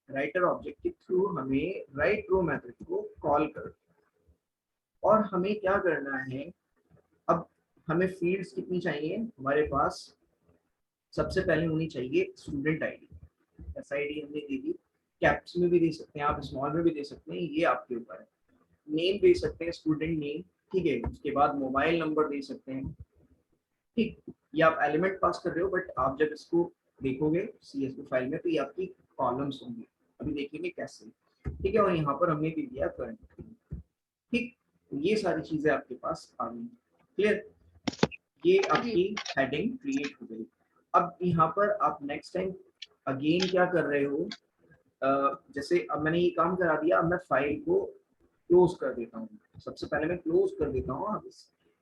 राइटर ऑब्जेक्ट के थ्रू हमें राइट रो मेथड को कॉल कर, और हमें क्या करना है, अब हमें फील्ड्स कितनी चाहिए हमारे पास, सबसे पहले होनी चाहिए student ID. S I D हमने दे दी, कैप्स में भी दे सकते हैं आप, स्मॉल में भी दे सकते हैं, ये आपके ऊपर है। नेम दे सकते हैं स्टूडेंट नेम, ठीक है। उसके बाद मोबाइल नंबर दे सकते हैं, ठीक। ये आप एलिमेंट पास कर रहे हो, बट आप जब इसको देखोगे CSV फाइल में तो ये आपकी कॉलम्स होंगी, अभी देखेंगे कैसे, ठीक है। और यहाँ पर हमने दे दिया करंट, ठीक। तो ये सारी चीजें आपके पास आ गई, क्लियर। ये जी। आपकी हेडिंग क्रिएट हो गई। अब यहाँ पर आप नेक्स्ट टाइम अगेन क्या कर रहे हो, जैसे अब मैंने ये काम करा दिया, अब मैं फाइल को क्लोज कर देता हूँ। सबसे पहले मैं क्लोज कर देता हूँ। अब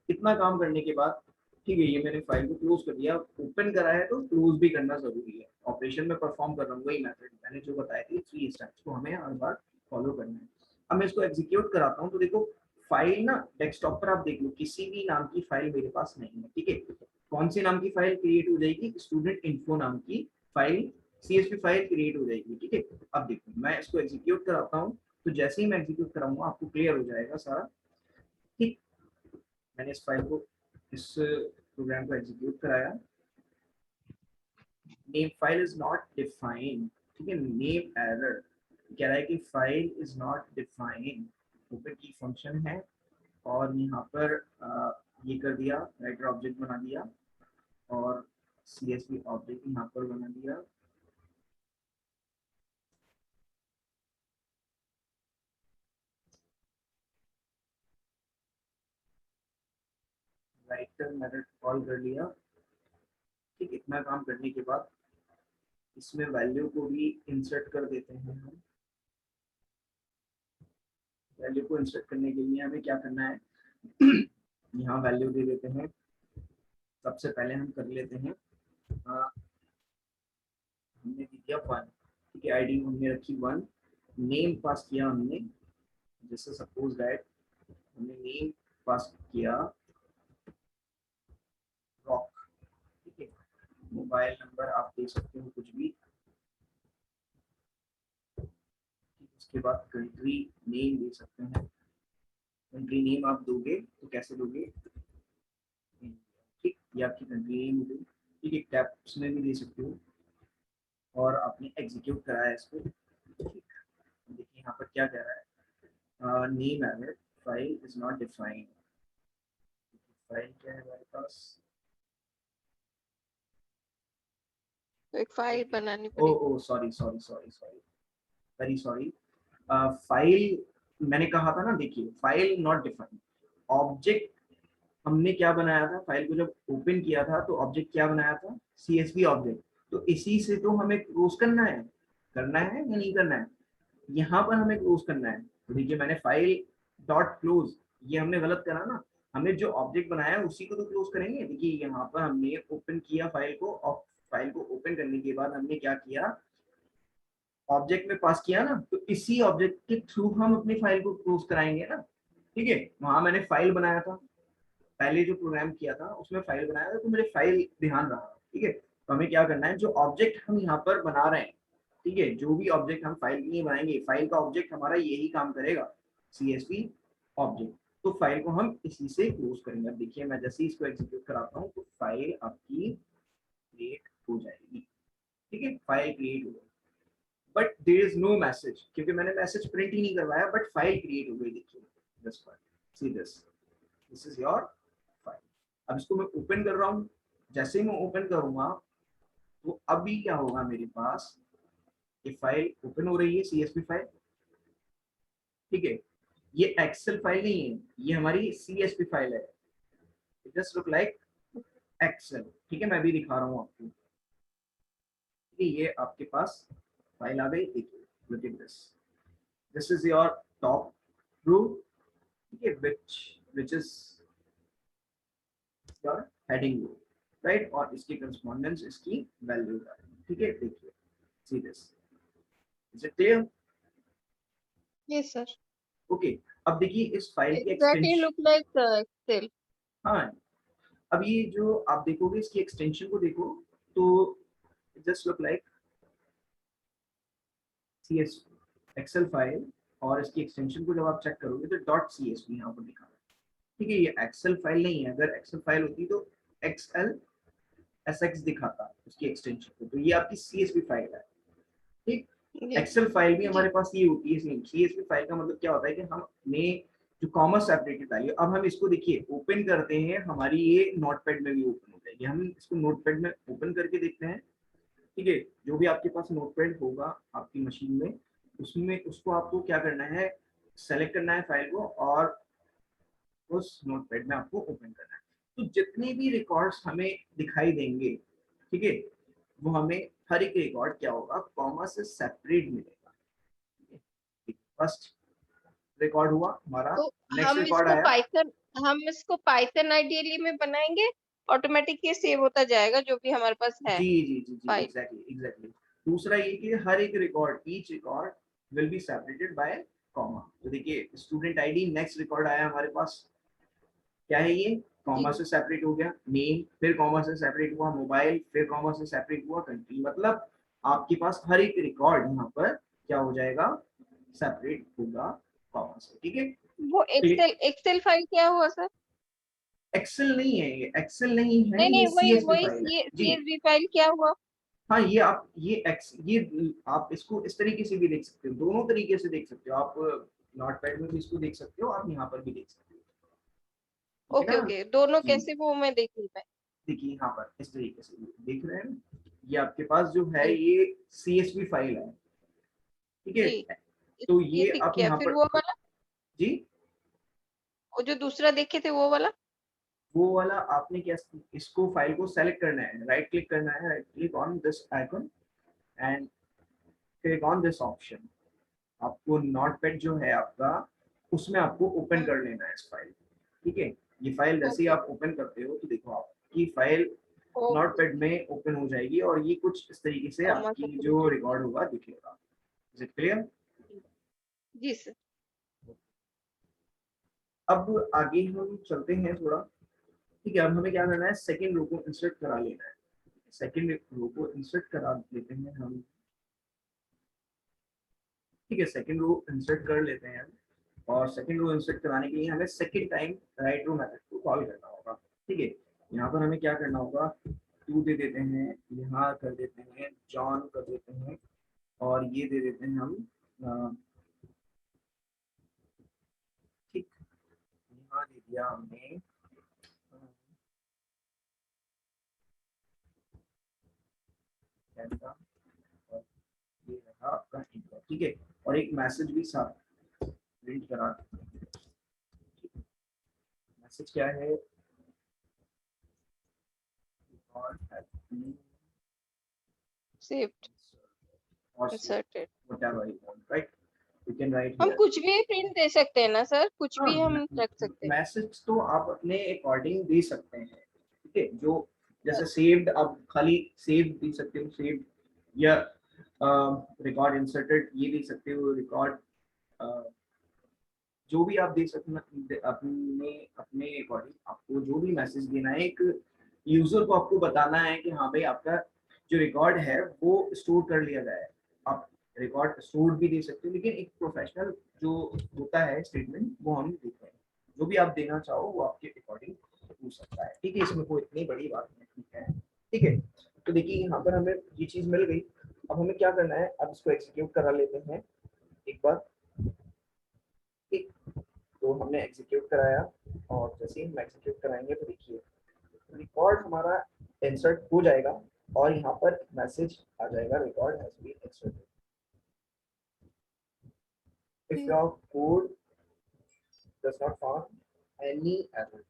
इतना काम करने के बाद, ठीक है, ये मैंने फाइल को क्लोज कर दिया। ओपन करा है तो क्लोज भी करना जरूरी है। ऑपरेशन में परफॉर्म कर रहा हूँ वही मेथड मैंने जो बताए थे, 3 स्टेप्स को हमें हर बार फॉलो करना है। अब मैं इसको एग्जीक्यूट कराता हूँ तो देखो फाइल ना डेस्कटॉप पर आप देख लो किसी भी नाम की फाइल मेरे पास नहीं है, ठीक है। कौन से नाम की फाइल क्रिएट हो जाएगी, स्टूडेंट इन्फो नाम की फाइल, CSV फाइल क्रिएट हो जाएगी, ठीक है। अब देखो मैं इसको एग्जीक्यूट कराता हूँ, तो जैसे ही मैं एग्जीक्यूट कराऊंगा आपको क्लियर हो जाएगा सारा, ठीक। मैंने इस फाइल को, इस प्रोग्राम को एग्जीक्यूट कराया। Name file is not defined, ठीक है, नेम एरर कह रहा है कि file is not defined, open की फंक्शन है। और यहाँ पर ये कर दिया, राइटर ऑब्जेक्ट बना दिया, और CSV ऑब्जेक्ट यहाँ पर बना दिया। राइटर मेथड कॉल कर लिया, ठीक। इतना काम करने के बाद इसमें वैल्यू को भी इंसर्ट कर देते हैं हम। वैल्यू को इंसर्ट करने के लिए हमें क्या करना है, यहाँ वैल्यू दे देते हैं। सबसे पहले हम कर लेते हैं, हमने दे दिया 1, ठीक है। आईडी हमने रखी 1, नेम पास किया हमने, जैसे सपोज दैट हमने नेम पास किया रॉक, ठीक है। मोबाइल नंबर आप दे सकते हो कुछ भी, उसके बाद कंट्री नेम दे सकते हैं। कंट्री नेम आप दोगे तो कैसे दोगे, ठीक, ये आपकी कंट्री नेम हो गई, ठीक है। कैप्स में भी दे सकते हो, और आपने एग्जीक्यूट कराया इसको, ठीक। देखिए यहाँ पर क्या कह रहा है, name error, file is not defined. File क्या है हमारे पास, तो एक फाइल बनानी ओ पड़ेगी। Oh sorry sorry sorry sorry, very sorry. File मैंने कहा था ना, देखिए फाइल नॉट डिफाइंड, ऑब्जेक्ट हमने क्या बनाया था, फाइल को जब ओपन किया था तो ऑब्जेक्ट क्या बनाया था, CSV ऑब्जेक्ट। तो इसी से तो हमें क्लोज करना है या नहीं करना है, यहाँ पर हमें क्लोज करना है। तो देखिए मैंने फाइल डॉट क्लोज, ये हमने गलत करा ना, हमने जो ऑब्जेक्ट बनाया है उसी को तो क्लोज करेंगे। देखिए यहाँ पर हमने ओपन किया फाइल को, और फाइल को ओपन करने के बाद हमने क्या किया, ऑब्जेक्ट में पास किया ना, तो इसी ऑब्जेक्ट के थ्रू हम अपनी फाइल को क्लोज कराएंगे ना, ठीक है। वहां मैंने फाइल बनाया था, पहले जो प्रोग्राम किया था उसमें फाइल बनाया था, तो मेरे फाइल ध्यान रहा, ठीक है। तो हमें क्या करना है, जो ऑब्जेक्ट हम यहाँ पर बना रहे हैं, ठीक है, जो भी ऑब्जेक्ट हम फाइल के लिए बनाएंगे, फाइल का ऑब्जेक्ट हमारा यही काम करेगा, CSV ऑब्जेक्ट। तो फाइल को हम इसी से क्लोज करेंगे। अब देखिए मैं जैसे ही इसको एग्जीक्यूट कराता हूँ तो फाइल आपकी क्रिएट हो जाएगी, ठीक है। फाइल क्रिएट हो गई, but there is no message, क्योंकि मैंने मैसेज प्रिंट ही नहीं करवाया, बट फाइल क्रिएट हो गई। देखिए this file, C this is your file. अब इसको मैं ओपन कर रहा हूँ, जैसे ही मैं ओपन करूंगा तो अभी क्या होगा, मेरे पास ये फाइल ओपन हो रही है, CSV फाइल, ठीक है। ये एक्सेल फाइल नहीं है, ये हमारी CSV फाइल है। It just look like Excel, ठीक है। मैं भी दिखा रहा हूँ आपको, ठीक है। ये आपके पास फाइल आ गई, देखिए look at this, this is your top row, ठीक है, which is your heading row, right. और इसकी करस्पॉन्डेंस इसकी वैल्यू है, ठीक है। देखिए see this, is it clear, yes sir. Okay. अब देखिए इस फाइल की exactly extension, look like Excel. हाँ, अब ये जो आप देखोगे इसकी एक्सटेंशन को देखो तो just look like CS Excel file, और इसकी एक्सटेंशन को जब आप चेक करोगे तो डॉट CSV यहाँ पर लिखा है। ठीक है, ये एक्सेल फाइल नहीं है, अगर एक्सेल फाइल होती तो XLSX दिखाता उसकी एक्सटेंशन को, तो ये आपकी CSV फाइल है। ठीक, जी एक्सेल फाइल भी जी हमारे पास ये होती है। CSV फाइल का मतलब क्या होता है कि हमने जो कॉमा सेपरेटेड वैल्यू, अब हम इसको देखिए ओपन करते हैं, हमारी ये नोटपैड में भी ओपन हो जाएगी। हम इसको नोटपैड में ओपन करके देखते हैं। ठीक है, जो भी आपके पास नोटपैड होगा आपकी मशीन में, उसमें उसको आपको क्या करना है, सेलेक्ट करना है फाइल को, और उस नोटपैड में आपको ओपन करना है। तो जितने भी रिकॉर्ड्स हमें दिखाई देंगे, ठीक है, वो हमें हर एक रिकॉर्ड क्या होगा, कॉमा से सेपरेट मिलेगा। फर्स्ट रिकॉर्ड हुआ हमारा, तो नेक्स्ट रिकॉर्ड आया। हम इसको पाइथन आइडियली में बनाएंगे, ऑटोमेटिकली सेव होता जाएगा जो भी हमारे पास है जी जी जी जी, फाइल। एग्जैक्टली। दूसरा ये कि हर एक record, each record will be separated by comma. तो देखिए स्टूडेंट आईडी, नेक्स्ट रिकॉर्ड आया हमारे पास, क्या है ये, जी कॉमा से सेपरेट हो गया। नेम, फिर कॉमा से सेपरेट हुआ मोबाइल, फिर कॉमा से सेपरेट हुआ कंट्री। मतलब आपके पास हर एक रिकॉर्ड यहाँ पर क्या हो जाएगा, सेपरेट होगा कॉमा से। ठीक है, वो एक्सेल फाइल क्या हुआ सर? एक्सेल नहीं है, ये एक्सेल नहीं है, नहीं ये नहीं, वही CSV वही फाइल है जी। CSV फाइल क्या हुआ? हाँ, ये आप ये आप इसको इस तरीके से भी देख सकते हो, दोनों तरीके से देख सकते हो आप। नोटपैड में भी इसको देख सकते हो, आप यहाँ पर भी देख सकते हो। ठीक है ओके ना ओके, दोनों जी। कैसे, वो मैं देख नहीं पाई। देखिए यहाँ पर इस तरीके से देख रहे हैं, ये आपके पास जो है जी ये CSV फाइल है। ठीक है, जी, तो ये ये दिख आप गया, यहाँ फिर पर वो वाला, जी, वो जो दूसरा देखे थे वो वाला। वो वाला आपने क्या, इसको फाइल को सेलेक्ट करना है, राइट क्लिक करना है, right click on this icon and click on this option. आपको नोटपैड जो है आपका, उसमें आपको ओपन कर लेना है इस फाइल। ठीक है, ये फाइल जैसे ही ओके, आप ओपन करते हो तो देखो आपकी फाइल ओके, नोटपैड में ओपन हो जाएगी, और ये कुछ इस तरीके से कॉमा आपकी जो सेपरेटेड। रिकॉर्ड होगा दिखेगा। Is it clear? जी सर। अब आगे हम चलते हैं थोड़ा। ठीक है, अब हमें क्या करना है, सेकंड रो को इंसर्ट करा लेना है। सेकंड रो को इंसर्ट करा लेते हैं हम। ठीक है, सेकंड रो इंसर्ट कर लेते हैं, और सेकंड रो इंसर्ट कराने के लिए हमें सेकंड टाइम राइट रो मेथड को कॉल करना होगा। ठीक है, यहाँ पर हमें क्या करना होगा, टू दे देते हैं, यहाँ कर देते हैं जॉन कर देते हैं, और ये दे देते हैं हम ठीक, यहाँ दे दिया हमने कैमरा, और ये रहा आपका इनपुट। ठीक है, और एक मैसेज भी साथ प्रिंट करा। मैसेज क्या है, और saved, or inserted. whatever you want, right? You can write हम here. कुछ भी प्रिंट दे सकते हैं ना सर, कुछ हाँ, भी हम रख सकते हैं। मैसेज तो आप अपने अकॉर्डिंग दे सकते हैं। ठीक है, जो जैसे सेव्ड, आप खाली सेव दे सकते हो, सेव, या रिकॉर्ड इंसर्टेड ये दे सकते हो, रिकॉर्ड जो भी आप दे सकते अपने अपने अकॉर्डिंग। आपको जो भी मैसेज देना है, एक यूजर को आपको बताना है कि हाँ भाई आपका जो रिकॉर्ड है वो स्टोर कर लिया गया है। आप रिकॉर्ड स्टोर भी दे सकते हो, लेकिन एक प्रोफेशनल जो होता है स्टेटमेंट वो हम देते हैं। जो भी आप देना चाहो वो आपके अकॉर्डिंग हो सकता है। ठीक है, इसमें कोई इतनी बड़ी बात नहीं है। ठीक है, तो देखिए यहाँ पर हमें ये चीज मिल गई। अब हमें क्या करना है, अब इसको एग्जीक्यूट करा लेते हैं एक बार। ठीक, तो हमने एग्जीक्यूट कराया, और जैसे ही हम एग्जीक्यूट कराएंगे तो देखिए रिकॉर्ड हमारा इंसर्ट हो जाएगा, और यहाँ पर मैसेज आ जाएगा, record has been inserted. If your code does not found any error,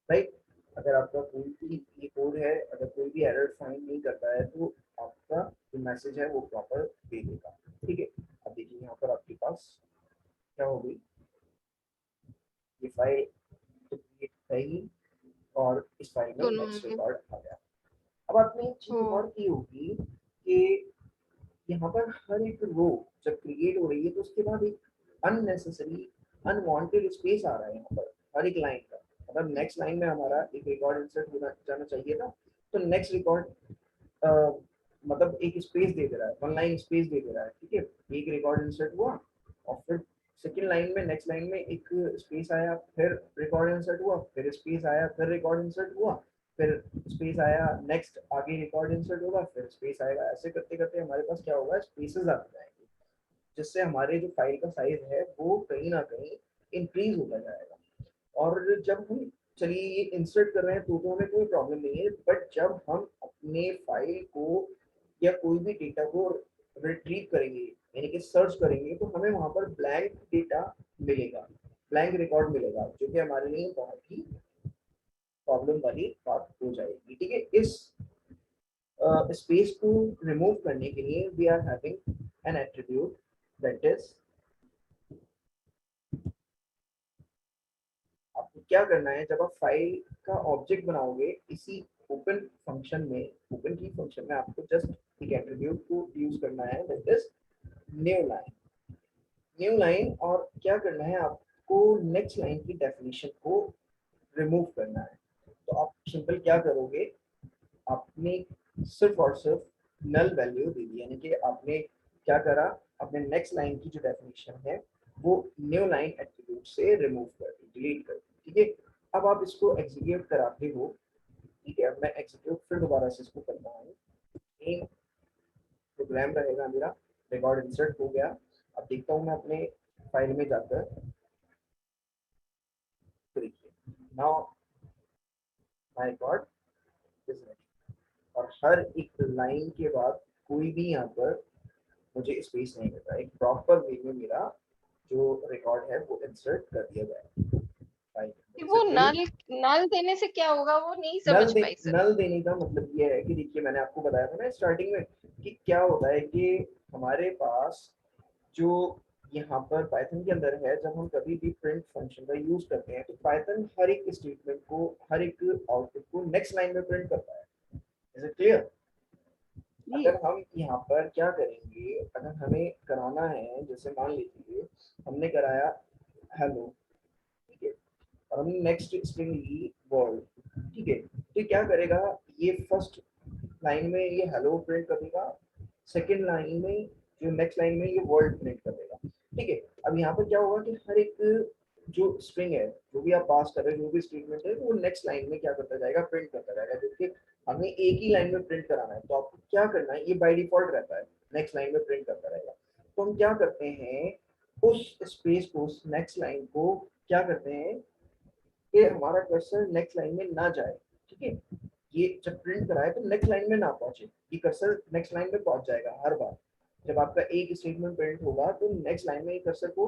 right, अगर आपका कोई भी ये कोड है, अगर कोई भी एरर फाइंड नहीं करता है तो आपका जो मैसेज है वो प्रॉपर दे देगा। ठीक है, अब देखिए यहाँ पर आपके पास क्या हो गई, ये फाइल तो क्रिएट है ही, और इस फाइल में दोनों नेक्स्ट में। रिकॉर्ड आ गया। अब आपने एक चीज ओ, और की होगी कि यहाँ पर हर एक रो जब क्रिएट हो रही है तो उसके बाद एक अननेसेसरी अनवांटेड स्पेस आ रहा है यहाँ पर हर एक लाइन का। मतलब नेक्स्ट लाइन में हमारा एक रिकॉर्ड इंसर्ट होना जाना चाहिए था, तो नेक्स्ट रिकॉर्ड मतलब एक स्पेस दे रहा है, वन लाइन स्पेस दे रहा है, ठीक है। एक रिकॉर्ड इंसर्ट हुआ और फिर सेकंड लाइन में, नेक्स्ट लाइन में एक स्पेस आया, फिर रिकॉर्ड इंसर्ट हुआ, फिर स्पेस आया, फिर रिकॉर्ड इंसर्ट हुआ, फिर स्पेस आया, नेक्स्ट आगे रिकॉर्ड इंसर्ट होगा, फिर स्पेस आएगा। ऐसे करते करते हमारे पास क्या होगा, स्पेसेस आते जाएंगे, जिससे हमारे जो फाइल का साइज है वो कहीं ना कहीं इंक्रीज होता जाएगा। और जब हम, चलिए ये इंसर्ट कर रहे हैं तो हमें कोई प्रॉब्लम नहीं है, बट जब हम अपने फाइल को या कोई भी डेटा को रिट्रीव करेंगे, यानी कि सर्च करेंगे, तो हमें वहां पर ब्लैंक डेटा मिलेगा, ब्लैंक रिकॉर्ड मिलेगा, जो कि हमारे लिए बहुत ही प्रॉब्लम वाली बात हो जाएगी, ठीक है। इस स्पेस को रिमूव करने के लिए we are having an attribute that is, आपको क्या करना है, जब आप फाइल का ऑब्जेक्ट बनाओगे इसी ओपन फंक्शन में, ओपन की फंक्शन में आपको जस्ट एक एट्रीब्यूट को यूज करना है that is new line, new line. और क्या करना है, आपको नेक्स्ट लाइन की डेफिनेशन को रिमूव करना है। तो आप सिंपल क्या करोगे, आपने सिर्फ और सिर्फ नल वैल्यू दे दी, यानी कि आपने क्या करा, अपने नेक्स्ट लाइन की जो डेफिनेशन है वो न्यू लाइन एट्रीब्यूट से रिमूव कर दी, डिलीट कर दी, ठीक है। अब आप इसको एग्जीक्यूट कराते हो, ठीक है। अब मैं एग्जीक्यूट फिर दोबारा से इसको करता हूँ, मेन प्रोग्राम रहेगा मेरा, रिकॉर्ड इंसर्ट हो गया। अब देखता हूँ मैं अपने फाइल में जाकर, तो देखिए now my record is ready, और हर एक लाइन के बाद कोई भी यहाँ पर मुझे स्पेस नहीं मिल रहा, एक प्रॉपर वे में मेरा जो रिकॉर्ड है वो इंसर्ट कर दिया गया है फाइल कि में। वो क्लियर? नल नल देने से क्या होगा, वो नहीं नल समझ दे, पाई सर। नल देने का मतलब ये है कि देखिए मैंने आपको बताया था ना स्टार्टिंग में कि क्या होता है कि हमारे पास जो यहाँ पर पाइथन के अंदर है, जब हम कभी भी प्रिंट फंक्शन का यूज करते हैं तो पाइथन हर एक स्टेटमेंट को, हर एक आउटपुट को नेक्स्ट लाइन में प्रिंट करता है। Is it clear? जी। अगर हम यहाँ पर क्या करेंगे, अगर हमें कराना है, जैसे मान लीजिए हमने कराया हेलो, ठीक है, और हमने नेक्स्ट स्ट्रिंग ली वर्ल्ड, ठीक है, तो क्या करेगा, ये फर्स्ट लाइन में ये हेलो प्रिंट कर देगा, सेकेंड लाइन में, जो नेक्स्ट लाइन में ये वर्ल्ड प्रिंट कर देगा, ठीक है। अब यहाँ पर क्या होगा कि हर एक जो स्ट्रिंग है, जो भी आप पास कर रहे हैं, जो भी स्टेटमेंट है, वो नेक्स्ट लाइन में क्या करता जाएगा, प्रिंट करता जाएगा, जो कि हमें एक ही लाइन में प्रिंट कराना है। तो आपको क्या करना है, ये बाय डिफॉल्ट रहता है, नेक्स्ट लाइन में प्रिंट करता रहेगा। तो हम क्या करते हैं, उस स्पेस को, उस नेक्स्ट लाइन को क्या करते हैं कि हमारा कर्सर नेक्स्ट लाइन में ना जाए, ठीक है। ये जब प्रिंट कराए तो नेक्स्ट लाइन में ना पहुंचे, ये कर्सर नेक्स्ट लाइन में पहुंच जाएगा हर बार। जब आपका एक स्टेटमेंट प्रिंट होगा तो नेक्स्ट लाइन में ये कर्सर को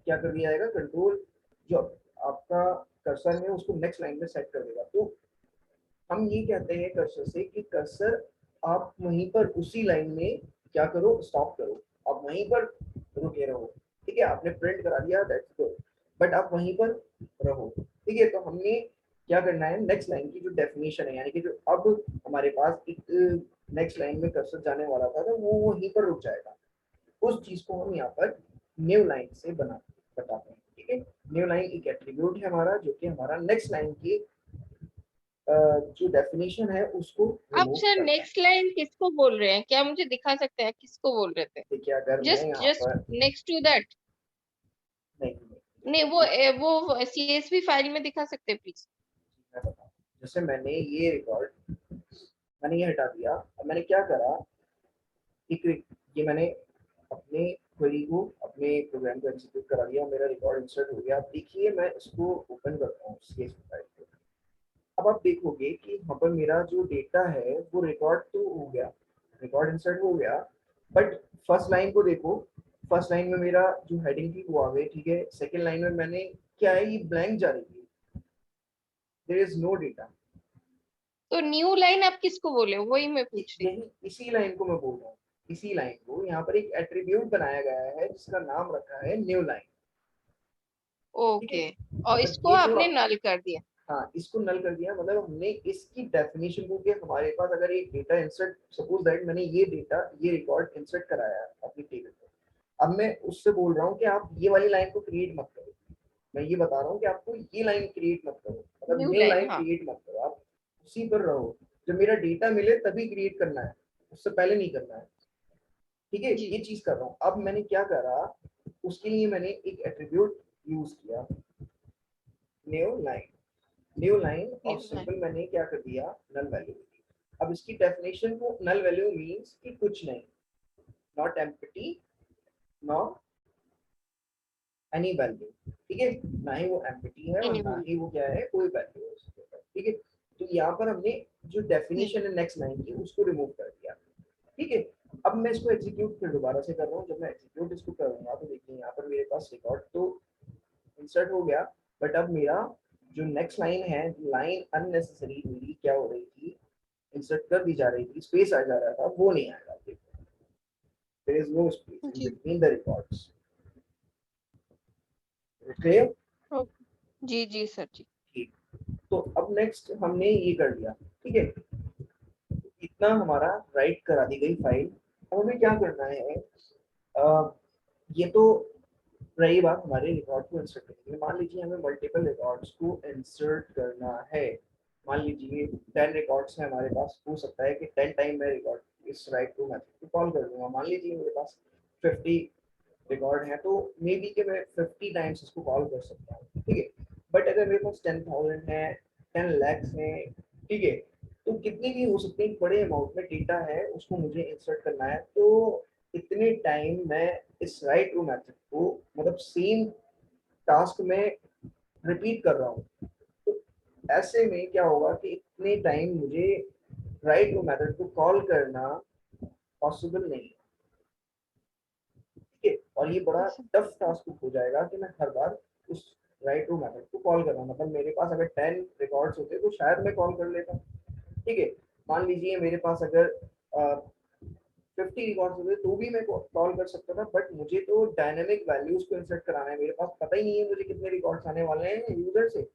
क्या कर दिया जाएगा, कंट्रोल जो आपका कर्सर है उसको नेक्स्ट लाइन में सेट कर देगा। तो हम ये कहते हैं कर्सर से कि कर्सर आप वहीं पर उसी लाइन में क्या करो, स्टॉप करो, आप वहीं पर रुके रहो, ठीक है। आपने प्रिंट करा दिया, दैट्स गुड, बट आप वहीं पर रहो, ठीक है। तो हमने क्या करना है, नेक्स्ट लाइन की जो डेफिनेशन है, यानी कि जो अब हमारे पास एक नेक्स्ट लाइन में कर्सर जाने वाला था, तो वो वहीं पर रुक जाएगा। उस चीज को हम यहाँ पर न्यू लाइन से बताते हैं, ठीक है। न्यू लाइन एक एट्रीब्यूट है हमारा, जो कि हमारा नेक्स्ट लाइन की जो डेफिनेशन है उसको आप रिमूव सर करता है। नेक्स्ट लाइन किसको बोल रहे हैं, क्या मुझे दिखा सकते हैं किसको बोल रहे थे? देखिए अगर मैं जस्ट यहाँ जस्ट पर, नेक्स्ट टू दैट। नहीं, नहीं, वो सीएसवी फाइल में दिखा सकते हैं प्लीज? मैं बताता हूँ। जैसे मैंने ये रिकॉर्ड, मैंने ये हटा दिया, अब मैंने क्या करा, एक ये मैंने अपने क्वेरी को, अपने प्रोग्राम को एग्जीक्यूट करा दिया, मेरा रिकॉर्ड इंसर्ट हो गया। अब देखिए मैं इसको ओपन करता हूँ सीएसवी फाइल को। अब आप देखोगे कि यहाँ पर मेरा जो डेटा है वो रिकॉर्ड तो हो गया, रिकॉर्ड इंसर्ट हो गया, बट फर्स्ट लाइन को देखो, फर्स्ट लाइन में मेरा जो हेडिंग थी वो आ गई, ठीक है। सेकंड लाइन में मैंने क्या है, ये ब्लैंक जा रही है, देयर इज नो डेटा। तो न्यू लाइन आप किसको बोले, वही मैं पूछ रही। यही इसी लाइन को मैं बोल रहा हूँ, इसी लाइन को यहाँ पर एक एट्रीब्यूट बनाया गया है जिसका नाम रखा है न्यू लाइन, ठीक है। ओके। और मतलब इसको ये जो, आपने नल कर दिया? हाँ इसको नल कर दिया, मतलब हमने इसकी डेफिनेशन को कि हमारे पास अगर एक डेटा इंसर्ट, सपोज दैट मैंने ये डेटा, ये रिकॉर्ड इंसर्ट कराया है अपनी टेबल पे, अब मैं उससे बोल रहा हूँ कि आप ये वाली लाइन को क्रिएट मत करो, मैं ये बता रहा हूँ कि आपको ये लाइन क्रिएट मत करो, मतलब न्यू न्यू लाइन, लाइन हाँ क्रिएट मत करो, आप उसी पर रहो। जब मेरा डेटा मिले तभी क्रिएट करना है, उससे पहले नहीं करना है। ठीक है, जी ये चीज कर रहा हूँ। अब मैंने क्या करा, उसके लिए मैंने एक एट्रीब्यूट यूज किया, न्यू लाइन। न्यू लाइन और न्यू लाइन। सिंपल मैंने क्या कर दिया, नल वैल्यू। अब इसकी डेफिनेशन को, नल वैल्यू मींस कि कुछ नहीं, not empty, not any value. ठीक है, ना ही वो एम्प्टी है और एनी ना वैल्यू। ही वो क्या है, कोई वैल्यू है उसके ऊपर। ठीक है, तो यहाँ पर हमने जो जी डेफिनेशन है नेक्स्ट लाइन की उसको रिमूव कर दिया। ठीक है, अब मैं इसको एग्जीक्यूट फिर दोबारा से कर रहा हूँ। जब मैं एग्जीक्यूट इसको करूंगा तो देखिए यहाँ पर मेरे पास रिकॉर्ड तो इंसर्ट हो गया, बट अब मेरा जो नेक्स्ट लाइन है, लाइन अननेसेसरी मेरी क्या हो रही थी, इंसर्ट कर दी जा रही थी, स्पेस आ जा रहा था, वो नहीं आएगा। There is no space in जी। Between the records. क्लियर? जी जी सर जी। ठीक, तो अब नेक्स्ट हमने ये कर दिया। ठीक है, इतना हमारा राइट करा दी गई फाइल। अब हमें क्या करना है, ये तो रही बात हमारे रिकॉर्ड को इंसर्ट करने की। मान लीजिए हमें मल्टीपल रिकॉर्ड्स को इंसर्ट करना है। मान लीजिए 10 रिकॉर्ड्स हैं हमारे पास, हो सकता है कि 10 टाइम मैं रिकॉर्ड इस राइट टू मेथड को कॉल कर दूंगा। मान लीजिए मेरे पास 50 रिकॉर्ड है, तो मे बी कि मैं 50 टाइम्स इसको कॉल कर सकता हूँ। ठीक है, बट अगर मेरे पास 10,000 है, 10 lakhs है, ठीक है, तो कितनी भी हो सकती है, बड़े अमाउंट में डेटा है, उसको मुझे इंसर्ट करना है। तो इतने टाइम मैं इस राइट टू मेथड को, मतलब सेम टास्क में रिपीट कर रहा हूँ। तो ऐसे में क्या होगा कि इतने टाइम मुझे राइट टू मेथड को कॉल करना पॉसिबल नहीं है। ठीक है, और ये बड़ा टफ टास्क हो जाएगा कि मैं हर बार उस राइट टू मेथड को कॉल कर रहा हूँ। मतलब मेरे पास अगर 10 रिकॉर्ड्स होते तो शायद मैं कॉल कर लेता। ठीक है, मान लीजिए मेरे पास अगर 50 रिकॉर्ड्स होते तो भी मैं कॉल कर सकता था, बट मुझे तो डायनेमिक वैल्यूज को इंसर्ट कराना है। मेरे पास पता ही नहीं है मुझे कितने रिकॉर्ड्स आने वाले हैं यूजर से,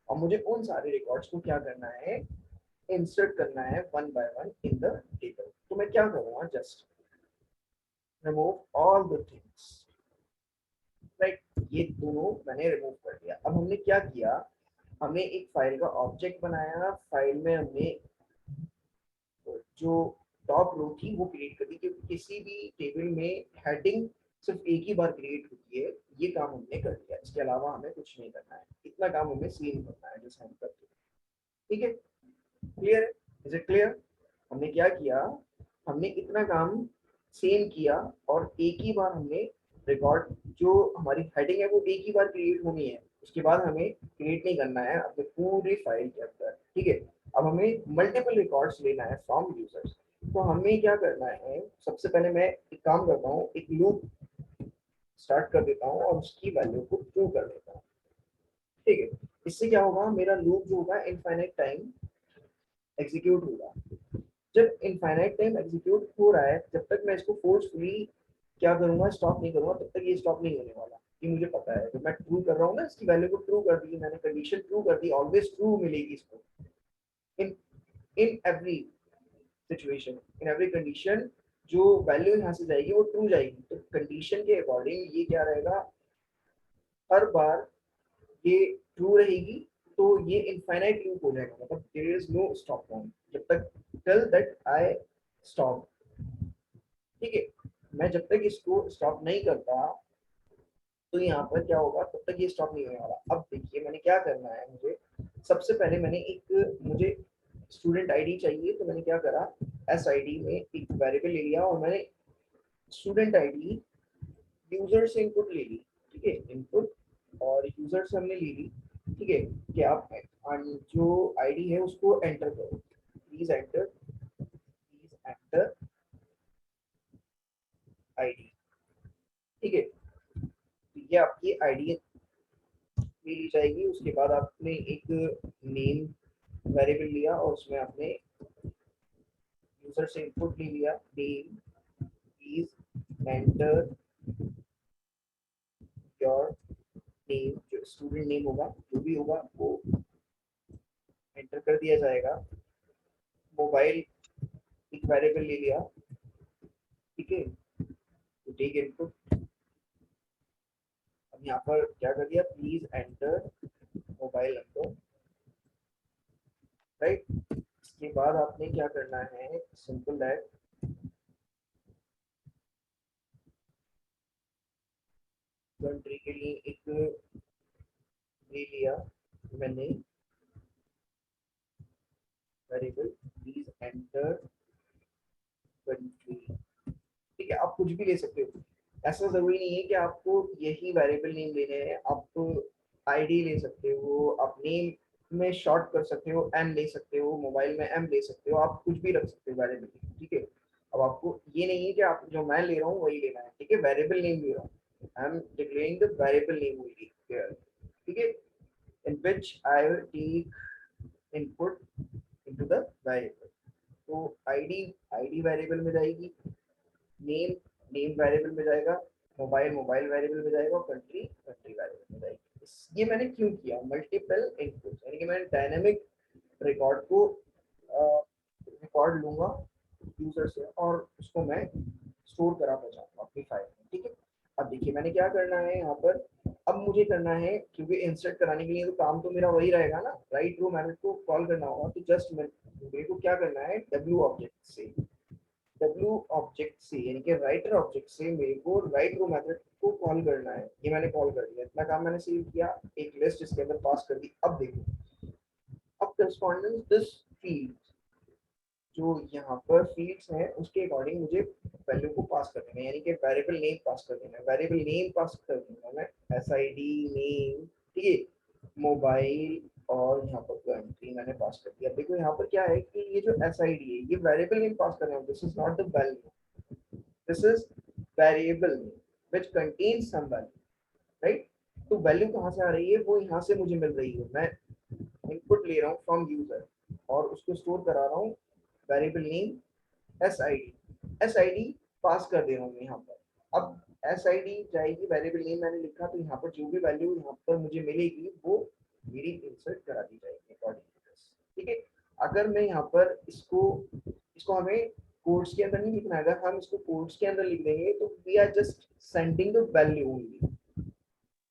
और मुझे उन सारे रिकॉर्ड्स को क्या करना है, इंसर्ट करना है one by one in the table. तो मैं क्या करूँगा, just remove all the things. Right, ये दोनों मैंने रिमूव कर दिया। अब हमने क्या किया, हमने एक फाइल का ऑब्जेक्ट बनाया, फाइल में हमने जो टॉप रो थी वो क्रिएट कर दी, क्योंकि किसी भी टेबल में हेडिंग सिर्फ एक ही बार क्रिएट होती है। ये काम हमने कर दिया, इसके अलावा हमें कुछ नहीं करना है। इतना काम हमें सेम करना है जैसे हम करते हैं। ठीक है, क्लियर है? Is it clear? हमने क्या किया, हमने इतना काम सेम किया, और एक ही बार हमने रिकॉर्ड, जो हमारी हेडिंग है वो एक ही बार क्रिएट होनी है, उसके बाद हमें क्रिएट नहीं करना है अपने पूरी फाइल के अंदर। ठीक है, अब हमें मल्टीपल रिकॉर्ड्स लेना है फ्रॉम यूजर्स। तो हमें क्या करना है, सबसे पहले मैं एक काम करता हूँ, एक लूप स्टार्ट कर देता हूँ और उसकी वैल्यू को ट्रू कर देता हूँ। ठीक है, इससे क्या होगा, मेरा लूप जो होगा इनफाइनाइट टाइम एग्जीक्यूट होगा। जब इनफाइनाइट टाइम एग्जीक्यूट हो रहा है, जब तक मैं इसको फोर्सफुली क्या करूंगा, स्टॉप नहीं करूंगा, तब तक ये स्टॉप नहीं होने वाला। ये मुझे पता है, जब मैं ट्रू कर रहा हूँ ना, इसकी वैल्यू को ट्रू कर दी मैंने, कंडीशन ट्रू कर दी, ऑलवेज ट्रू मिलेगी इसको in in every situation, in every condition. जो वैल्यू यहाँ से जाएगी वो ट्रू जाएगी। तो कंडीशन के अकॉर्डिंग ये क्या रहेगा, हर बार ये ट्रू रहेगी। तो ये इनफाइनाइट लूप हो जाएगा, मतलब there is no stop point जब तक, टिल दैट आई स्टॉप। ठीक है, मैं जब तक इसको स्टॉप नहीं करता तो यहाँ पर क्या होगा, तब तक ये स्टॉप नहीं होने वाला। अब देखिए मैंने क्या करना है, मुझे सबसे पहले मैंने एक, मुझे स्टूडेंट आईडी चाहिए, तो मैंने क्या करा, एस आई डी में एक वेरिएबल ले लिया और मैंने स्टूडेंट आईडी यूजर से इनपुट ले ली। ठीक है, इनपुट और यूजर से हमने ले ली। ठीक है, कि आप जो आईडी है उसको एंटर करो, प्लीज एंटर आईडी। ठीक है, तो ये आपकी आईडी ले ली जाएगी। उसके बाद आपने एक नेम वेरिएबल लिया और उसमें आपने यूजर से इनपुट ले लिया, name, please enter your name, जो स्टूडेंट नेम होगा जो भी होगा वो एंटर कर दिया जाएगा। मोबाइल एक वेरिएबल ले लिया। ठीक है, तो टेक इनपुट, अब यहाँ पर क्या कर दिया, please enter mobile number. Right. इसके बाद आपने क्या करना है, सिंपल दैट कंट्री के लिए एक ले लिया मैंने वेरिएबल प्लीज एंटर कंट्री। ठीक है, आप कुछ भी ले सकते हो, ऐसा जरूरी नहीं है कि आपको यही वेरिएबल नेम लेने हैं, आप आईडी ले सकते हो, आप नेम में शॉर्ट कर सकते हो, एम ले सकते हो, मोबाइल में एम ले सकते हो, आप कुछ भी रख सकते हो वेरिएबल। ठीक है, अब आपको ये नहीं है कि आप जो मैं ले रहा हूँ वही लेना है। ठीक है, वेरिएबल नेम ले रहा हूँ, I am declaring the variable name only. ठीक है, in which I will take input into the variable. तो आईडी आईडी वेरिएबल में जाएगी, नेम नेम वेरिएबल में जाएगा, मोबाइल मोबाइल वेरिएबल में जाएगा, और कंट्री कंट्री वेरिएबल में जाएगी। ये मैंने क्यों किया, मल्टीपल इनपुट, यानी कि मैंने डायनेमिक रिकॉर्ड को रिकॉर्ड लूंगा यूजर से और उसको मैं स्टोर कराता जाऊंगा अपनी फाइल में। ठीक है, अब देखिए मैंने क्या करना है यहाँ पर, अब मुझे करना है क्योंकि इंसर्ट कराने के लिए तो काम तो मेरा वही रहेगा ना, राइट रो मेथड को कॉल करना होगा। तो जस्ट मेरे को क्या करना है, डब्ल्यू ऑब्जेक्ट से, W ऑब्जेक्ट से यानी कि राइटर ऑब्जेक्ट से मेरे को राइट रो मेथड को कॉल करना है। ये मैंने कॉल कर दिया, इतना काम मैंने सेव किया, एक लिस्ट इसके अंदर पास कर दी। अब देखो, अब करस्पॉन्डेंस दिस फील्ड, जो यहाँ पर फील्ड्स हैं उसके अकॉर्डिंग मुझे वैल्यू को पास कर देना है, यानी कि वेरिएबल नेम पास कर देना है। वेरिएबल नेम पास कर दूंगा मैं, SID नेम, ठीक है, मोबाइल, और यहाँ पर कंट्री मैंने पास कर दिया। देखो यहाँ पर क्या है कि ये जो SID है ये वेरिएबल नेम पास कर रहा हूँ, this is not the value, this is variable name which contains some value, right. तो वैल्यू कहाँ से आ रही है, वो यहाँ से मुझे मिल रही है, मैं इनपुट ले रहा हूँ फ्रॉम यूजर और उसको स्टोर करा रहा हूँ वेरिएबल नेम SID पास कर दे रहा हूँ यहाँ पर। अब SID जाएगी, वेरिएबल नेम मैंने लिखा, तो यहाँ पर जो भी वैल्यू यहाँ पर मुझे मिलेगी वो मेरी इंसर्ट करा दी जाएगी अकॉर्डिंग टू दिस। ठीक है, अगर मैं यहाँ पर इसको इसको हमें कोड्स के अंदर नहीं लिखना है, अगर हम इसको कोड्स के अंदर लिख देंगे तो we are just sending the value only,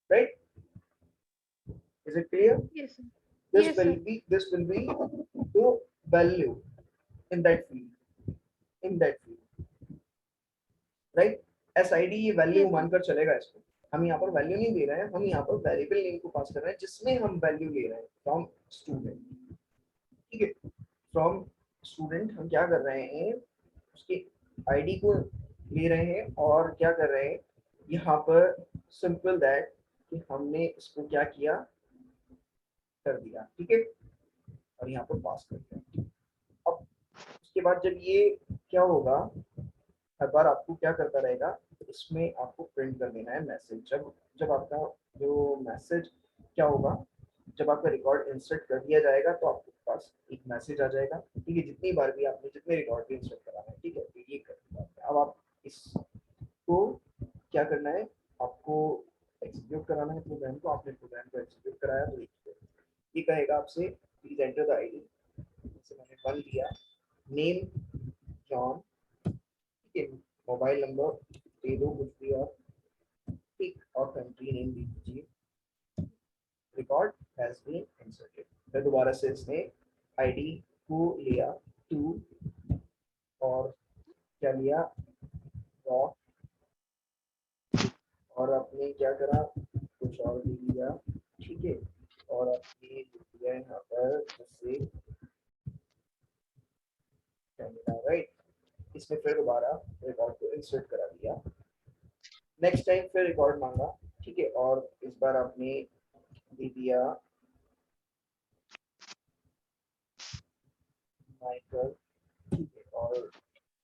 right. Is it clear? Yes, sir. this Yes, will sir. be this will be the value in that field, in that field, right. SID ये value Yes, sir. मानकर चलेगा इसको, हम यहाँ पर value नहीं दे रहे हैं, हम यहाँ पर वेरिएबल नेम को पास कर रहे हैं जिसमें हम वैल्यू ले रहे हैं फ्रॉम स्टूडेंट। ठीक है, फ्रॉम स्टूडेंट हम क्या कर रहे हैं, उसके आईडी को ले रहे हैं और क्या कर रहे हैं यहाँ पर, सिंपल दैट कि हमने इसको क्या किया, कर दिया। ठीक है, और यहाँ पर पास कर दिया। अब उसके बाद जब ये क्या होगा, हर बार आपको क्या करता रहेगा, इसमें आपको प्रिंट कर देना है मैसेज। जब जब आपका जो मैसेज क्या होगा, जब आपका रिकॉर्ड इंसर्ट कर दिया जाएगा तो आपके पास एक मैसेज आ जाएगा। ठीक है, जितनी बार भी आपने जितने रिकॉर्ड भी इंसर्ट कराना है, ठीक है, तो ये कर दिया। अब आप इसको क्या करना है, आपको एग्जीक्यूट कराना है प्रोग्राम को। आपने प्रोग्राम को एग्जीक्यूट कराया तो ये कहेगा आपसे प्लीज एंटर द आईडी, जैसे मैंने 1 दिया, नेम जॉन, ठीक है, मोबाइल नंबर दे दो कुछ भी, और ठीक, और कंट्री नेम दे दीजिए, रिकॉर्ड हैज बीन इंसर्टेड। फिर दोबारा से इसने आईडी को लिया 2 और क्या लिया, रॉ, और आपने क्या करा, कुछ और भी लिया, ठीक है, और आपने लिया यहाँ पर जैसे कैमरा, राइट। इसने फिर दोबारा रिकॉर्ड को इंसर्ट करा दिया, नेक्स्ट टाइम फिर रिकॉर्ड मांगा, ठीक है, और इस बार आपने दे दिया माइकल, ठीक है, और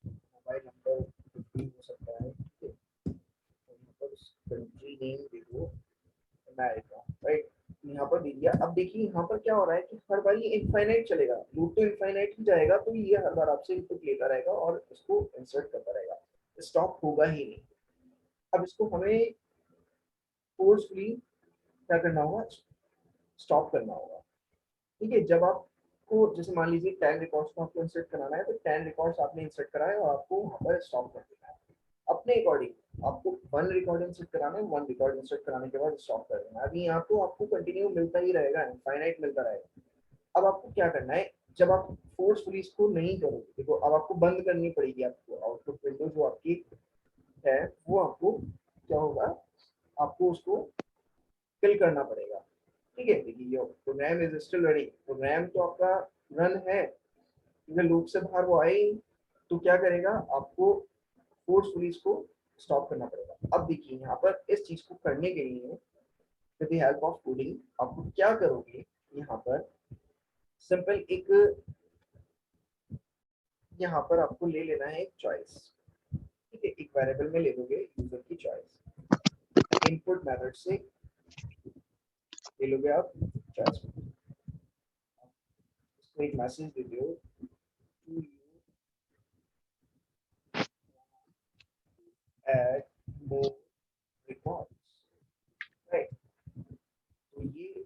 मोबाइल नंबर कुछ भी हो सकता है, ठीक है, यहाँ पर कंट्री नेम दे दो अमेरिका, राइट, यहाँ पर दे दिया। अब देखिए यहाँ पर क्या हो रहा है कि हर बार ये इनफाइनाइट चलेगा, लूप तो इनफाइनाइट ही जाएगा, तो ये हर बार आपसे इनपुट लेता रहेगा और इसको इंसर्ट करता रहेगा, स्टॉप होगा ही नहीं। अब इसको हमें फोर्सफुली क्या करना होगा, स्टॉप करना होगा। ठीक है, जब आपको जैसे मान लीजिए 10 रिकॉर्ड्स को आपको इंसर्ट कराना है, तो 10 रिकॉर्ड्स आपने इंसर्ट कराए और आपको वहाँ पर स्टॉप कर देना है अपने अकॉर्डिंग। आपको 1 रिकॉर्ड इंसर्ट कराना है, 1 रिकॉर्ड इंसर्ट कराने के बाद स्टॉप कर देना है। अभी यहाँ तो आपको कंटिन्यू मिलता ही रहेगा, इनफाइनाइट मिलता रहेगा। अब आपको क्या करना है, जब आप फोर्सफुली इसको नहीं करोगे, देखो अब आपको बंद करनी पड़ेगी, आपको आउटपुट विंडो जो आपकी है वो आपको क्या होगा, आपको उसको किल करना पड़ेगा। ठीक है, देखिए ये program is still running, program तो आपका रन है, क्योंकि लूप से बाहर वो आए ही, तो क्या करेगा, आपको फोर्सफुली इसको स्टॉप करना पड़ेगा। अब देखिए यहाँ पर इस चीज को करने के लिए with the help of coding आपको क्या करोगे, यहाँ पर सिंपल एक, यहाँ पर आपको ले लेना है एक चॉइस। ठीक है, एक वेरिएबल में ले लोगे यूजर की चॉइस, इनपुट मेथड से ले लोगे आप चॉइस, इसको एक मैसेज दे दो, to you add more records, right. तो ये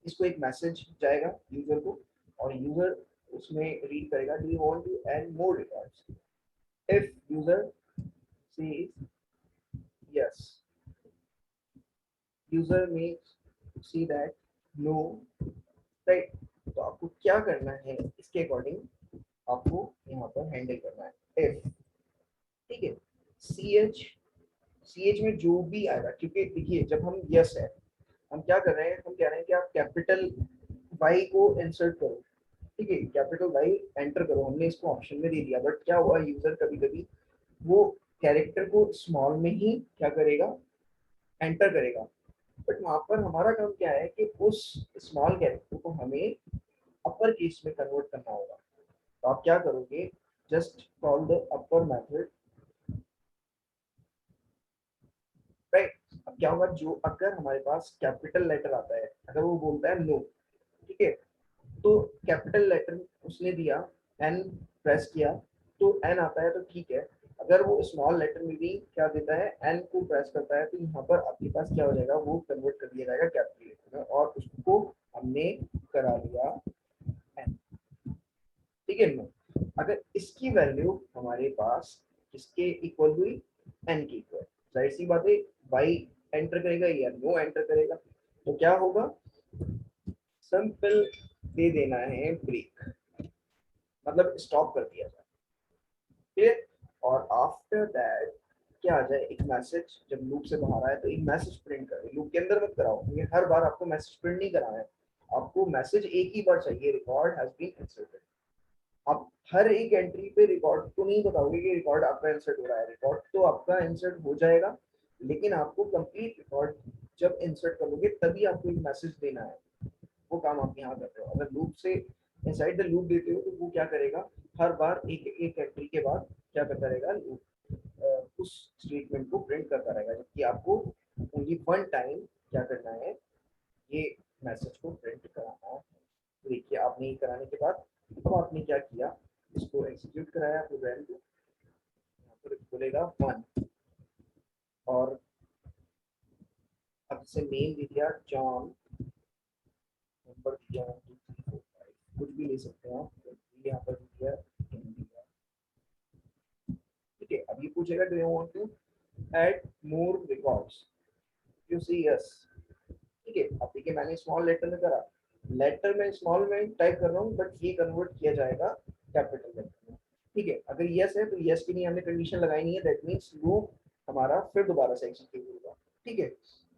इसको एक मैसेज जाएगा यूजर को, और यूजर उसमें रीड करेगा, do you want to add more records, if user says yes, user में सी दैट नो, राइट। तो आपको क्या करना है, इसके अकॉर्डिंग आपको यहाँ पर हैंडल करना है इफ। ठीक है, सी एच में जो भी आएगा, क्योंकि देखिए जब हम यस है, हम क्या कर रहे हैं, हम कह रहे हैं कि आप कैपिटल वाई को इंसर्ट करो। ठीक है, कैपिटल वाई एंटर करो, हमने इसको ऑप्शन में दे दिया, बट क्या हुआ, यूजर कभी कभी वो कैरेक्टर को स्मॉल में ही क्या करेगा, एंटर करेगा। बट वहां पर हमारा काम क्या है कि उस स्मॉल कैरेक्टर को हमें अपर केस में कन्वर्ट करना होगा। तो आप क्या करोगे, just call the upper method, right. अब क्या होगा, जो अगर हमारे पास कैपिटल लेटर आता है, अगर वो बोलता है नो, ठीक है, तो कैपिटल लेटर उसने दिया, एन प्रेस किया, तो एन आता है तो ठीक है। अगर वो स्मॉल लेटर में भी क्या देता है, एन को प्रेस करता है, तो यहाँ पर आपके पास क्या हो जाएगा, वो कन्वर्ट कर दिया जाएगा कैपिटल लेटर में, और उसको हमने करा लिया एन। ठीक है नो, अगर इसकी वैल्यू हमारे पास किसके इक्वल हुई, एन की इक्वल, जाहिर सी बात है वाई एंटर करेगा या नो एंटर करेगा, तो क्या होगा, सिंपल दे देना है ब्रेक, मतलब स्टॉप कर दिया जाए। फिर और आफ्टर दैट क्या आ जाए, एक मैसेज, जब लूप से बाहर आए तो एक मैसेज प्रिंट करे, लूप के अंदर मत कराओ, क्योंकि हर बार आपको मैसेज प्रिंट नहीं कराना है, आपको मैसेज एक ही बार चाहिए, रिकॉर्ड हैज बीन इंसर्टेड। आप हर एक एंट्री पे रिकॉर्ड को नहीं बताओगे कि रिकॉर्ड आपका इंसर्ट हो रहा है, रिकॉर्ड तो आपका इंसर्ट हो जाएगा, लेकिन आपको कंप्लीट रिकॉर्ड जब इंसर्ट करोगे तभी आपको एक मैसेज देना है, वो काम आप यहाँ कर रहे हो। अगर लूप से इनसाइड द लूप देते हो तो वो क्या करेगा, हर बार एक एक एंट्री के बाद क्या करता रहेगा, लूप उस स्टेटमेंट को प्रिंट करता रहेगा, जबकि आपको ओनली वन टाइम क्या करना है, ये मैसेज को प्रिंट कराना है। तो देखिए आपने ये कराने के बाद अब आपने क्या किया, इसको एग्जीक्यूट कराया प्रोग्राम को, यहाँ पर बोलेगा 1, और अब से नेम दे दिया जॉन, नंबर दिया 1 2 3 4 5, कुछ भी ले सकते हैं आप, तो यहाँ पर दिया इंडिया। ठीक है, अब ये पूछेगा do you want to add more records, you see yes. ठीक है, अब देखिए मैंने स्मॉल लेटर में करा, लेटर में स्मॉल में टाइप कर रहा हूँ, बट ये कन्वर्ट किया जाएगा कैपिटल लेटर में। ठीक है, अगर यस है तो यस के लिए हमने कंडीशन लगाई नहीं है, दैट मींस लूप हमारा फिर दोबारा से एग्जीक्यूट होगा। ठीक है,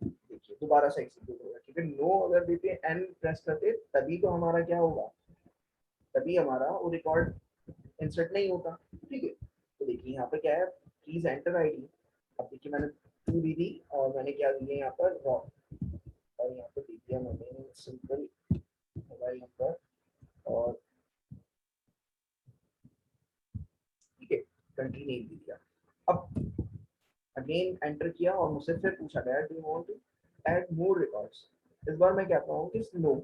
देखिए दोबारा से एग्जीक्यूट होगा, क्योंकि नो अगर देते एन प्रेस करते तभी तो हमारा क्या होगा, तभी हमारा वो रिकॉर्ड इंसर्ट नहीं होता। ठीक है, तो देखिए यहाँ पर क्या है, प्लीज एंटर आईडी, अब देखिए मैंने 2 दी थी, और मैंने क्या दिया यहाँ पर रॉ, और यहाँ पे दे दिया मैंने सिंपल मोबाइल नंबर, और ठीक है कंट्री नेम दे दिया। अब अगेन एंटर किया और मुझसे फिर पूछा गया do you want to add more records, इस बार मैं कहता हूँ कि नो,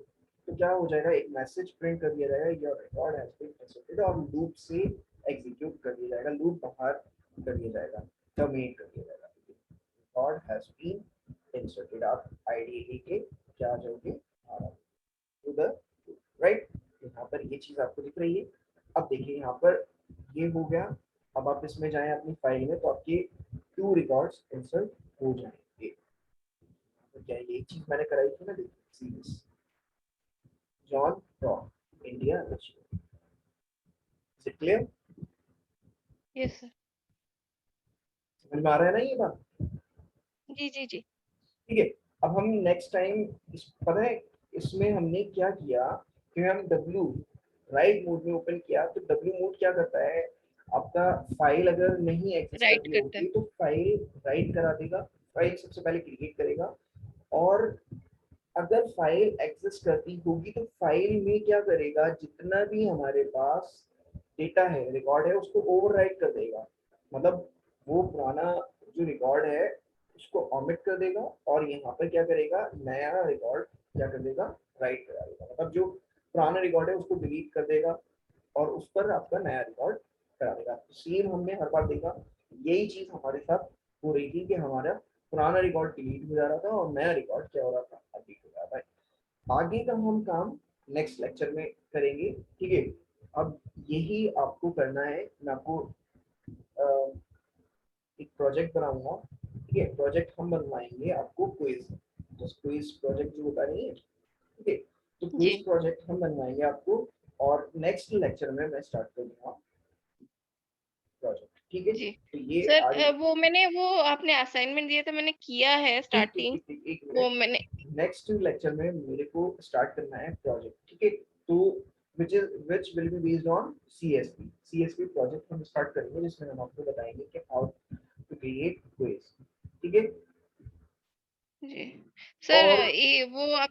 तो क्या हो जाएगा, एक मैसेज प्रिंट कर दिया जाएगा, your record has been inserted, और लूप से एग्जीक्यूट कर दिया जाएगा, लूप बाहर कर दिया जाएगा, टर्मिनेट कर दिया जाएगा, रिकॉर्ड हैज बीन इंसर्टेड। आप आईडी लेके क्या आ जाओगे टू द, राइट। यहाँ पर ये चीज आपको दिख रही है। अब देखिए यहाँ पर ये हो गया, अब आप इसमें जाएं अपनी फाइल में, तो आपके 2 रिकॉर्ड्स इंसर्ट हो जाएंगे। तो क्या ये चीज मैंने कराई थी ना, series John raw, India Russia. Is it clear? Yes sir. समझ में आ रहा है ना ये बात? जी जी जी। ठीक है। अब हम नेक्स्ट टाइम पता है इसमें हमने क्या किया कि हम W राइट मोड में ओपन किया तो W मोड क्या करता है, आपका फाइल अगर नहीं एक्सेस राइट करनी करता है। होगी तो फाइल राइट करा देगा, फाइल सबसे पहले क्रिएट करेगा। और अगर फाइल एक्सेस करनी होगी तो फाइल में क्या करेगा, जितना भी हमारे पास डेटा है रिकॉर्ड है उसको ओवरराइट कर देगा। मतलब वो पुराना जो रिकॉर्ड है उसको ऑमिट कर देगा और यहाँ पर क्या करेगा, नया रिकॉर्ड क्या कर देगा, राइट करा देगा। मतलब जो पुराना रिकॉर्ड है उसको डिलीट कर देगा और उस पर आपका नया रिकॉर्ड करा देगा। सेम हमने हर बार देखा, यही चीज हमारे साथ हो रही थी कि हमारा पुराना रिकॉर्ड डिलीट हो जा रहा था और नया रिकॉर्ड क्या हो रहा था, अपडेट हो रहा था। आगे का हम काम नेक्स्ट लेक्चर में करेंगे। ठीक है, अब यही आपको करना है। मैं आपको एक प्रोजेक्ट बनाऊंगा। ठीक है, प्रोजेक्ट हम बनवाएंगे आपको क्विज, जस्ट क्विज प्रोजेक्ट जो होता नहीं है। ठीक है, तो जी क्विज प्रोजेक्ट हम बनवाएंगे आपको और नेक्स्ट लेक्चर में मैं स्टार्ट कर दूंगा प्रोजेक्ट। ठीक है, जी। तो ये सर आज वो आपने असाइनमेंट दिया था, मैंने किया है ठीक ठीक स्टार्टिंग। ठीक ठीक एक वो मिनट, मैंने। नेक्स्ट लेक्चर में मेरे को स्टार्ट करना है प्रोजेक्ट। ठीक है, तो which will be based on CSP project हम स्टार्ट करेंगे जिसमें हम आपको बताएंगे कि हाउ टू क्रिएट क्विज। ठीक है, जी सर, और ये वो आप